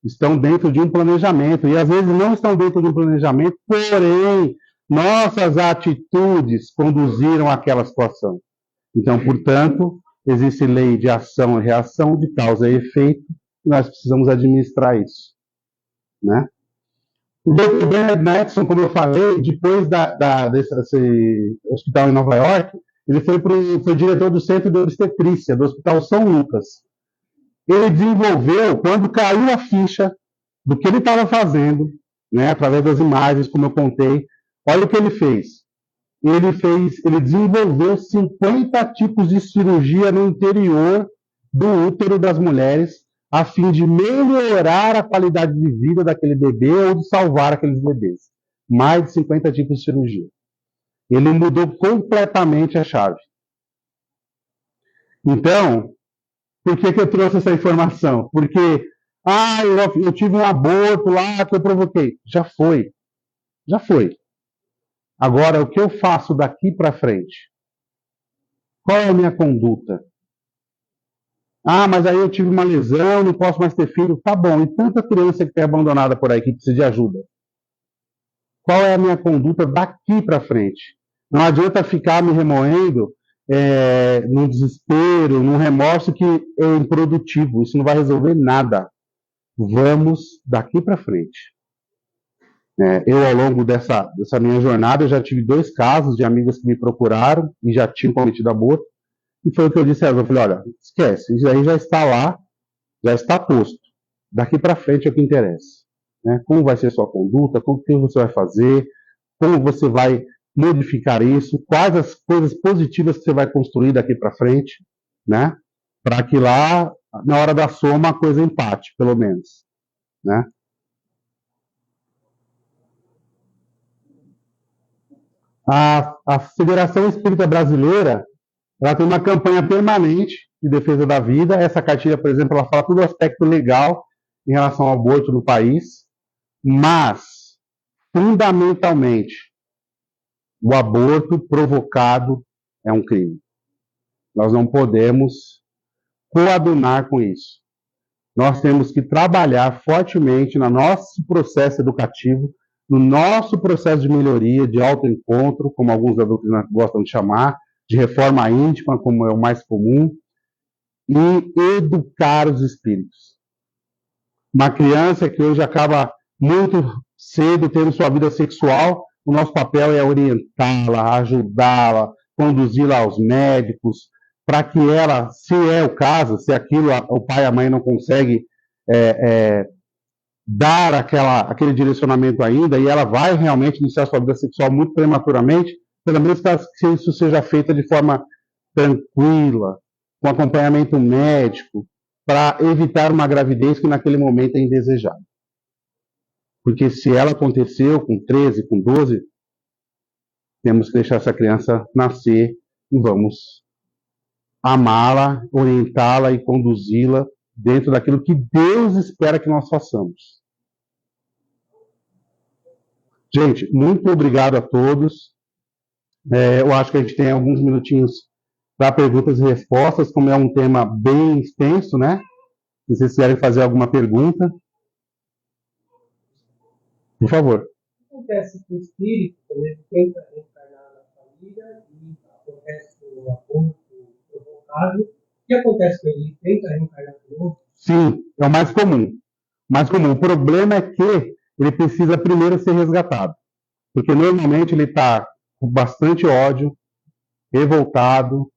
estão dentro de um planejamento, e às vezes não estão dentro de um planejamento, porém, nossas atitudes conduziram àquela situação. Então, portanto, existe lei de ação e reação, de causa e efeito, e nós precisamos administrar isso. Né? O Dr. Bernard Matheson, como eu falei, depois desse hospital em Nova York, ele foi diretor do Centro de Obstetrícia, do Hospital São Lucas. Ele desenvolveu, quando caiu a ficha do que ele estava fazendo, né, através das imagens, como eu contei, olha o que ele fez. Ele desenvolveu 50 tipos de cirurgia no interior do útero das mulheres, a fim de melhorar a qualidade de vida daquele bebê ou de salvar aqueles bebês. Mais de 50 tipos de cirurgia. Ele mudou completamente a chave. Então, por que eu trouxe essa informação? Porque, eu tive um aborto lá que eu provoquei. Já foi. Já foi. Agora, o que eu faço daqui para frente? Qual é a minha conduta? Mas aí eu tive uma lesão, não posso mais ter filho. Tá bom, e tanta criança que tem abandonada por aí que precisa de ajuda? Qual é a minha conduta daqui para frente? Não adianta ficar me remoendo num desespero, num remorso que é improdutivo. Isso não vai resolver nada. Vamos daqui para frente. Eu, ao longo dessa minha jornada, eu já tive 2 casos de amigas que me procuraram e já tinham cometido aborto. E foi o que eu disse a elas. Eu falei, olha, esquece, isso aí já está lá, já está posto. Daqui para frente é o que interessa. Né? Como vai ser a sua conduta, o que você vai fazer, como você vai modificar isso, quais as coisas positivas que você vai construir daqui para frente, né? Para que lá, na hora da soma, a coisa empate, pelo menos. Né? A Federação Espírita Brasileira, ela tem uma campanha permanente de defesa da vida. Essa cartilha, por exemplo, ela fala todo o aspecto legal em relação ao aborto no país, mas, fundamentalmente, o aborto provocado é um crime. Nós não podemos coadunar com isso. Nós temos que trabalhar fortemente no nosso processo educativo, no nosso processo de melhoria, de autoencontro, como alguns da doutrina gostam de chamar, de reforma íntima, como é o mais comum, e educar os espíritos. Uma criança que hoje acaba muito cedo tendo sua vida sexual, o nosso papel é orientá-la, ajudá-la, conduzi-la aos médicos, para que ela, se é o caso, se aquilo o pai e a mãe não conseguem dar aquele direcionamento ainda, e ela vai realmente iniciar sua vida sexual muito prematuramente, pelo menos que isso seja feito de forma tranquila, com acompanhamento médico, para evitar uma gravidez que naquele momento é indesejada. Porque se ela aconteceu com 13, com 12, temos que deixar essa criança nascer e vamos amá-la, orientá-la e conduzi-la dentro daquilo que Deus espera que nós façamos. Gente, muito obrigado a todos. Eu acho que a gente tem alguns minutinhos para perguntas e respostas, como é um tema bem extenso, né? Se vocês quiserem fazer alguma pergunta, por favor. O que acontece com o espírito, quando ele tenta reencarnar na família e acontece o aborto provocado? O que acontece com ele? Ele tenta reencarnar de novo? Sim, é o mais comum. O problema é que ele precisa primeiro ser resgatado. Porque normalmente ele está com bastante ódio, revoltado.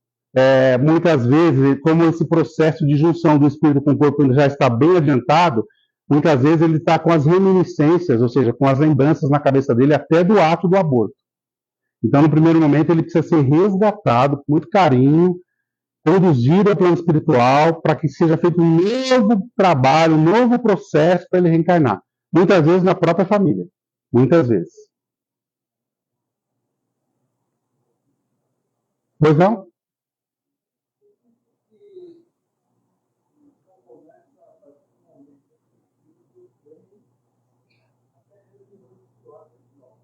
Muitas vezes, como esse processo de junção do espírito com o corpo já está bem adiantado, muitas vezes ele está com as reminiscências, ou seja, com as lembranças na cabeça dele até do ato do aborto. Então, no primeiro momento, ele precisa ser resgatado com muito carinho, conduzido ao plano espiritual, para que seja feito um novo trabalho, um novo processo para ele reencarnar. Muitas vezes na própria família. Muitas vezes. Pois não?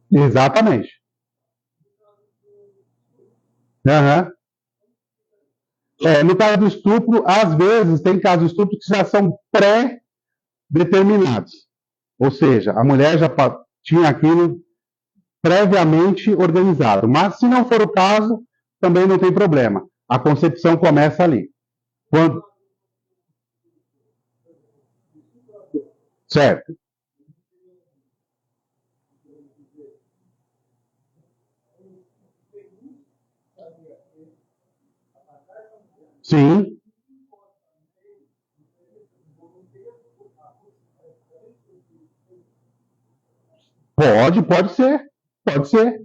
Exatamente. Uhum. No caso do estupro, às vezes, tem casos de estupro que já são pré-determinados. Ou seja, a mulher já tinha aquilo previamente organizado. Mas, se não for o caso, também não tem problema. A concepção começa ali. Quando... Certo. Sim. Pode ser. Pode ser.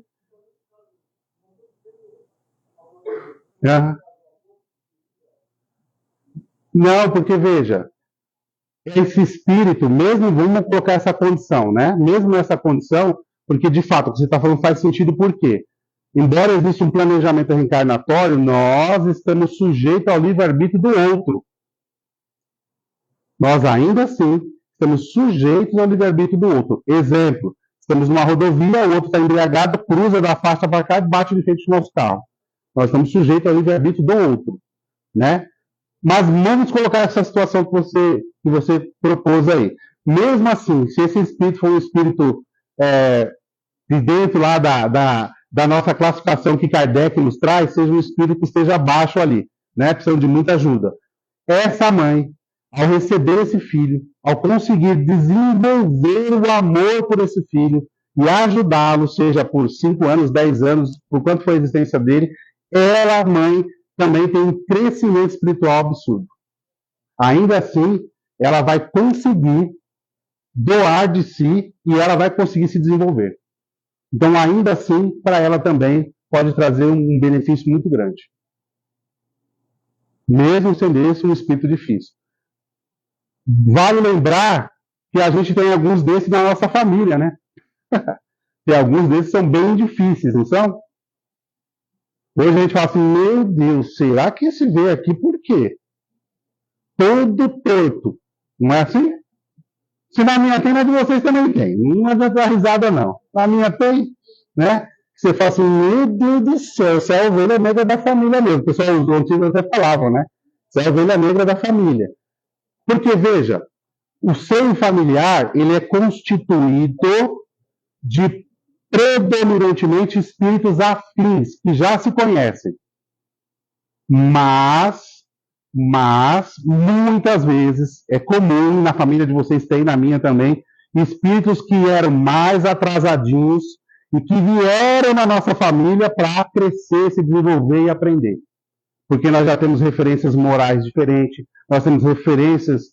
Uhum. Não, porque veja, esse espírito, mesmo, vamos colocar essa condição, né? Mesmo nessa condição, porque de fato o que você está falando faz sentido, por quê? Embora exista um planejamento reencarnatório, nós estamos sujeitos ao livre-arbítrio do outro. Nós ainda assim estamos sujeitos ao livre-arbítrio do outro. Exemplo, estamos numa rodovia, o outro está embriagado, cruza da faixa para cá e bate de frente no nosso carro. Nós estamos sujeitos ao livre-arbítrio do outro, né? Mas vamos colocar essa situação que você propôs aí. Mesmo assim, se esse espírito for um espírito de dentro lá da nossa classificação que Kardec nos traz, seja um espírito que esteja abaixo ali, né, precisando de muita ajuda. Essa mãe, ao receber esse filho, ao conseguir desenvolver o amor por esse filho e ajudá-lo, seja por 5 anos, 10 anos, por quanto foi a existência dele, ela, mãe, também tem um crescimento espiritual absurdo. Ainda assim, ela vai conseguir doar de si e ela vai conseguir se desenvolver. Então, ainda assim, para ela também pode trazer um benefício muito grande. Mesmo sendo esse um espírito difícil. Vale lembrar que a gente tem alguns desses na nossa família, né? E alguns desses são bem difíceis, não são? Hoje a gente fala assim, meu Deus, será que esse veio aqui por quê? Todo torto. Não é assim? Se na minha tem, na de vocês também tem. Não adianta dar risada, não. Na minha tem, né? Você fala assim, meu Deus do céu, você é a ovelha negra da família mesmo. O pessoal, os antigos até falavam, né? Você é a ovelha negra da família. Porque, veja, o seio familiar, ele é constituído de predominantemente espíritos afins, que já se conhecem. Mas, muitas vezes, é comum, na família de vocês tem, na minha também, espíritos que eram mais atrasadinhos e que vieram na nossa família para crescer, se desenvolver e aprender. Porque nós já temos referências morais diferentes, nós temos referências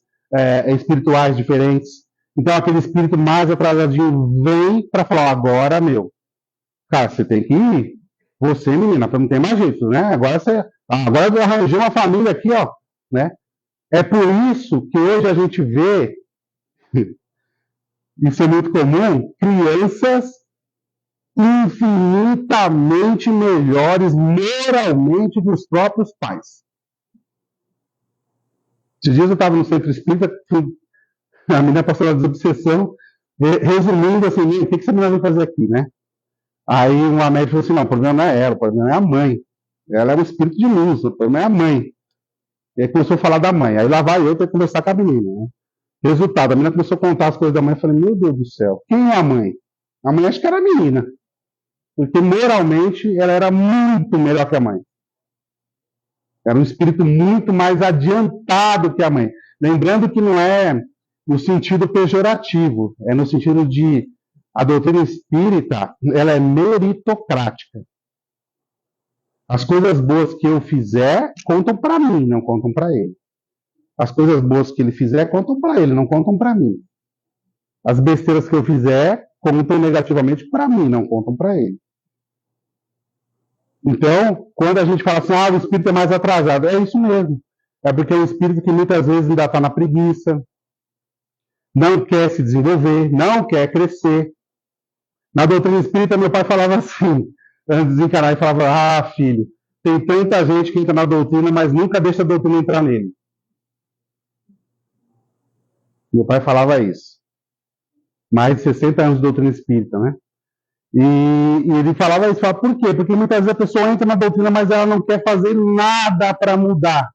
espirituais diferentes. Então, aquele espírito mais atrasadinho vem para falar, agora, meu, cara, você tem que ir. Você, menina, não tem mais jeito, né? Agora eu arranjei uma família aqui, ó, né? É por isso que hoje a gente vê, isso é muito comum, crianças infinitamente melhores moralmente que os próprios pais. Esses dias eu estava no centro espírita, a menina passou na desobsessão, resumindo assim, o que essa menina vai fazer aqui, né? Aí uma médica falou assim, não, o problema não é ela, o problema é a mãe. Ela é um espírito de luz, o problema é a mãe. E aí começou a falar da mãe. Aí lá vai eu ter que conversar com a menina, né? Resultado, a menina começou a contar as coisas da mãe, eu falei, meu Deus do céu, quem é a mãe? A mãe acho que era a menina. Porque moralmente ela era muito melhor que a mãe. Era um espírito muito mais adiantado que a mãe. Lembrando que não é no sentido pejorativo, é no sentido de a doutrina espírita, ela é meritocrática. As coisas boas que eu fizer contam para mim, não contam para ele. As coisas boas que ele fizer contam para ele, não contam para mim. As besteiras que eu fizer contam negativamente para mim, não contam para ele. Então, quando a gente fala assim, o espírito é mais atrasado, é isso mesmo. É porque é um espírito que muitas vezes ainda está na preguiça, não quer se desenvolver, não quer crescer. Na doutrina espírita, meu pai falava assim, antes de desencarnar, ele falava, filho, tem tanta gente que entra na doutrina, mas nunca deixa a doutrina entrar nele. Meu pai falava isso. Mais de 60 anos de doutrina espírita, né? E ele falava isso, por quê? Porque muitas vezes a pessoa entra na doutrina, mas ela não quer fazer nada para mudar.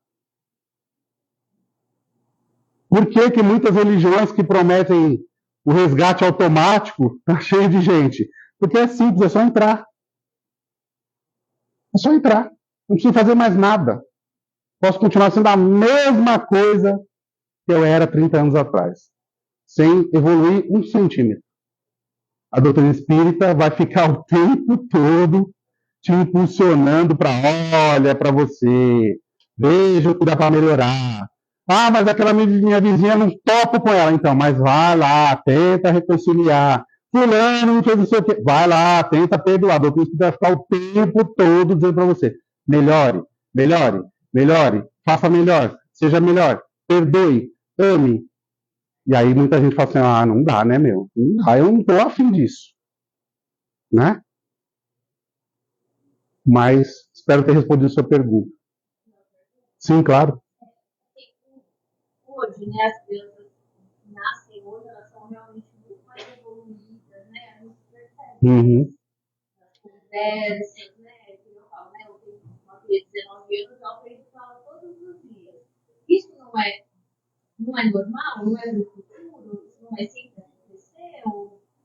Por que que muitas religiões que prometem o resgate automático tá cheio de gente? Porque é simples, é só entrar. É só entrar. Não preciso fazer mais nada. Posso continuar sendo a mesma coisa que eu era 30 anos atrás, sem evoluir 1 centímetro. A doutrina espírita vai ficar o tempo todo te impulsionando para, olha para você, veja o que dá para melhorar. Mas aquela minha vizinha, não topo com ela, então, mas vai lá, tenta reconciliar. Fulano, não fez não sei o quê. Vai lá, tenta perdoar. A doutrina espírita vai ficar o tempo todo dizendo para você, melhore, melhore, melhore, faça melhor, seja melhor, perdoe, ame. E aí muita gente fala assim, não dá, né, meu? Não dá, eu não estou afim disso. Né? Mas espero ter respondido a sua pergunta. Sim, claro. Hoje, né, as crianças que nascem hoje, elas são realmente muito mais evoluídas, né? A gente percebe. As conversas, né? Que eu falo, né? Eu tenho uma filha de 19 anos, ela aprende a falar todos os dias. Isso não é normal? Não é no futuro? Isso não é sempre acontecer?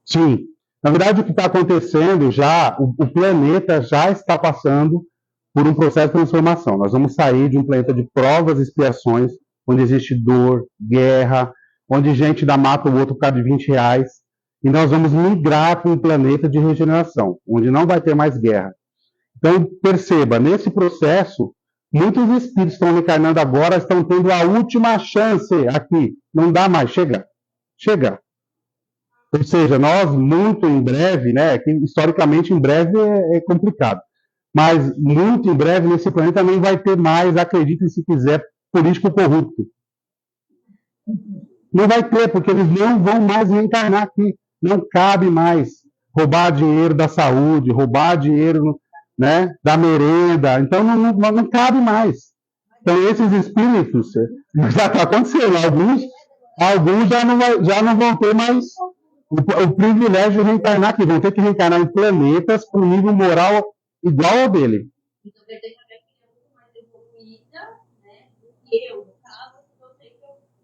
Sim. Na verdade, o que está acontecendo já, o planeta já está passando por um processo de transformação. Nós vamos sair de um planeta de provas e expiações, onde existe dor, guerra, onde gente dá mata o outro por causa de R$20, e nós vamos migrar para um planeta de regeneração, onde não vai ter mais guerra. Então, perceba, nesse processo, muitos espíritos que estão encarnando agora estão tendo a última chance aqui. Não dá mais, chega. Chega. Ou seja, nós, muito em breve, né, que historicamente em breve é complicado, mas muito em breve nesse planeta nem vai ter mais, acreditem se quiser, político corrupto. Não vai ter, porque eles não vão mais reencarnar aqui. Não cabe mais roubar dinheiro da saúde, roubar dinheiro, né, da merenda. Então não cabe mais. Então esses espíritos, já está acontecendo, alguns já não vão ter mais o privilégio de reencarnar aqui, vão ter que reencarnar em planetas com nível moral igual ao dele. Então, quer dizer que a minha filha é muito mais evoluída, né, do que eu, no caso, eu sei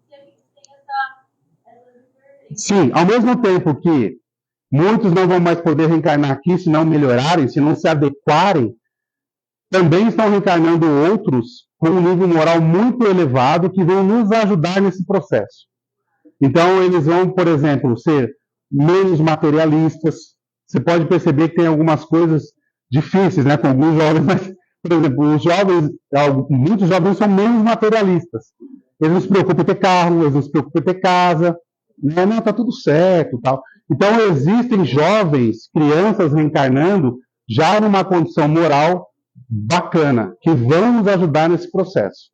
que a gente tem essa diferença. Sim, ao mesmo tempo que muitos não vão mais poder reencarnar aqui se não melhorarem, se não se adequarem, também estão reencarnando outros com um nível moral muito elevado que vão nos ajudar nesse processo. Então, eles vão, por exemplo, ser menos materialistas, você pode perceber que tem algumas coisas difíceis, né, com alguns jovens, mas, por exemplo, os jovens, muitos jovens são menos materialistas. Eles não se preocupam em ter carro, eles não se preocupam em ter casa, né, não, tá tudo certo, tal. Então, existem jovens, crianças reencarnando já numa condição moral bacana, que vão nos ajudar nesse processo.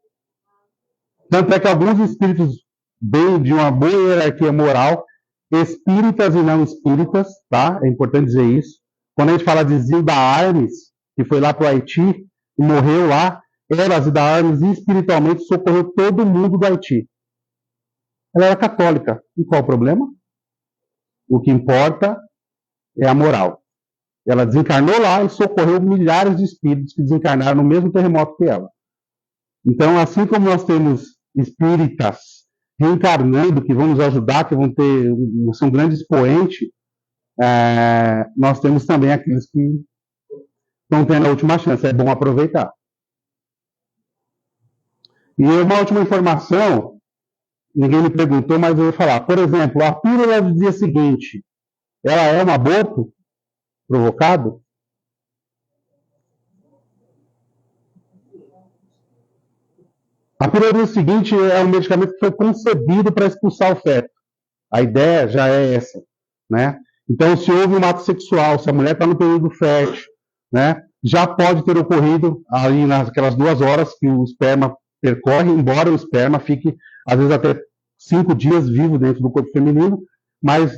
Tanto é que alguns espíritos bem de uma boa hierarquia moral, espíritas e não espíritas, tá? É importante dizer isso. Quando a gente fala de Zilda Armes, que foi lá para o Haiti e morreu lá, ela, Zilda Armes, espiritualmente socorreu todo mundo do Haiti. Ela era católica. E qual o problema? O que importa é a moral. Ela desencarnou lá e socorreu milhares de espíritos que desencarnaram no mesmo terremoto que ela. Então, assim como nós temos espíritas reencarnando, que vão nos ajudar, que vão ter, são grandes expoentes, nós temos também aqueles que estão tendo a última chance. É bom aproveitar. E uma última informação, ninguém me perguntou, mas eu vou falar. Por exemplo, a pílula do dia seguinte, ela é um aborto provocado? A pílula do dia seguinte é um medicamento que foi concebido para expulsar o feto. A ideia já é essa, né? Então, se houve um ato sexual, se a mulher está no período fértil, né, já pode ter ocorrido ali naquelas 2 horas que o esperma percorre, embora o esperma fique, às vezes, até 5 dias vivo dentro do corpo feminino, mas,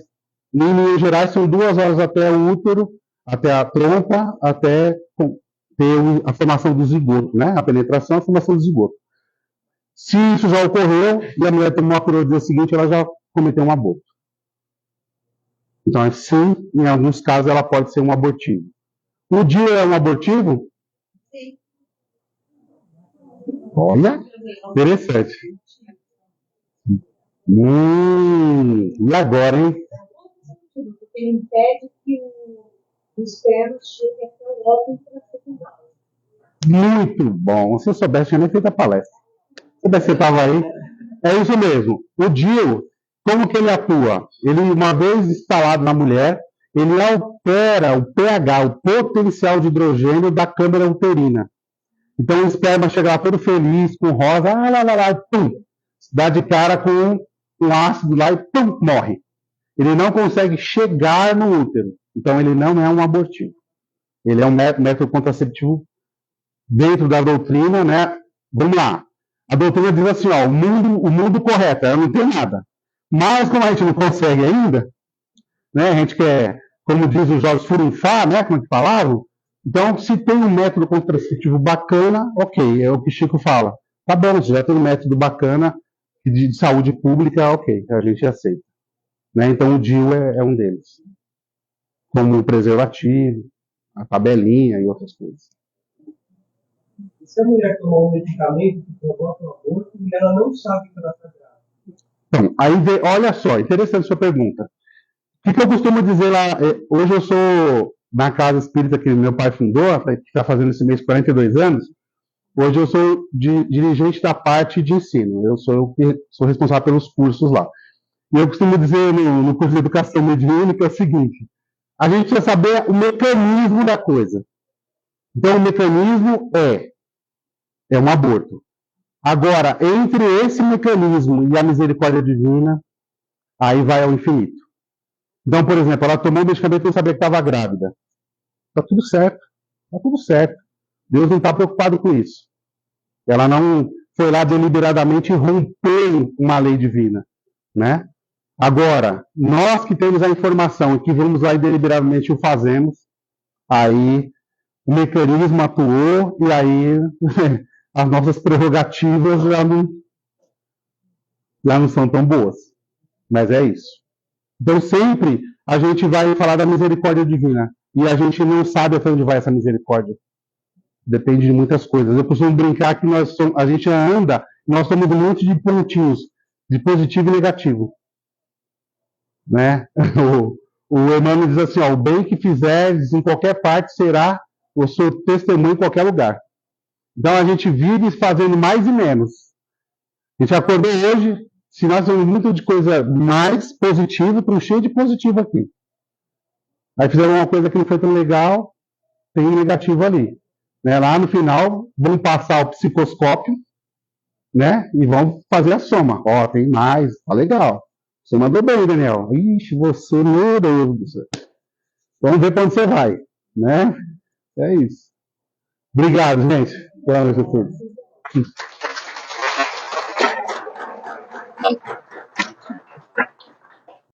em linhas gerais, são 2 horas até o útero, até a trompa, até ter a formação do zigoto, né? A penetração e a formação do zigoto. Se isso já ocorreu e a mulher tomou a pílula no dia seguinte, ela já cometeu um aborto. Então, assim, em alguns casos, ela pode ser um abortivo. O dia é um abortivo? Sim. Olha, interessante. E agora, hein? Porque impede que o esperma chegue até o órgão secundário. Muito bom. Se eu soubesse, tinha nem feito a palestra. Se soubesse que você estava aí. É isso mesmo. O DIU, como que ele atua? Ele, uma vez instalado na mulher, ele altera o pH, o potencial de hidrogênio da câmara uterina. Então o esperma chega lá todo feliz, com rosa, e pum, dá de cara com um ácido lá e pum, morre. Ele não consegue chegar no útero. Então ele não é um abortivo. Ele é um método contraceptivo dentro da doutrina, né? Vamos lá. A doutrina diz assim, ó, o mundo correto, ela não tem nada. Mas como a gente não consegue ainda, né? A gente quer, como diz o Jorge, furunfar, né? Como é que falavam? Então, se tem um método contraceptivo bacana, ok, é o que o Chico fala. Tá bom, se já tem um método bacana de saúde pública, ok, a gente aceita. Né? Então, o DIU é um deles. Como o preservativo, a tabelinha e outras coisas. Se a mulher tomar um medicamento que provoca um aborto e ela não sabe que ela está grávida? Então, aí, olha só, interessante sua pergunta. O que eu costumo dizer lá? Hoje eu sou na casa espírita que meu pai fundou, que está fazendo esse mês 42 anos. Hoje eu sou dirigente da parte de ensino. Eu sou responsável pelos cursos lá. E eu costumo dizer no curso de educação mediúnica é o seguinte: a gente precisa saber o mecanismo da coisa. Então, o mecanismo é um aborto. Agora, entre esse mecanismo e a misericórdia divina, aí vai ao infinito. Então, por exemplo, ela tomou o medicamento e não sabia que estava grávida. Está tudo certo. Está tudo certo. Deus não está preocupado com isso. Ela não foi lá deliberadamente romper uma lei divina, né? Agora, nós que temos a informação e que vamos lá e deliberadamente o fazemos, aí o mecanismo atuou e aí as nossas prerrogativas já não são tão boas. Mas é isso. Então, sempre a gente vai falar da misericórdia divina. E a gente não sabe até onde vai essa misericórdia. Depende de muitas coisas. Eu costumo brincar que a gente anda, nós somos um monte de pontinhos, de positivo e negativo. Né? O Emmanuel diz assim, ó, o bem que fizeres em qualquer parte será o seu testemunho em qualquer lugar. Então a gente vive fazendo mais e menos. A gente acordou hoje, se nós temos muito de coisa mais positiva, para um cheio de positivo aqui. Aí fizeram uma coisa que não foi tão legal, tem um negativo ali. Né? Lá no final, vão passar o psicoscópio, né? E vão fazer a soma. Ó, tem mais, tá legal. Você mandou bem, Daniel. Ixi, você, meu Deus do céu. Vamos ver para onde você vai, né? É isso. Obrigado, gente. Boa noite a todos.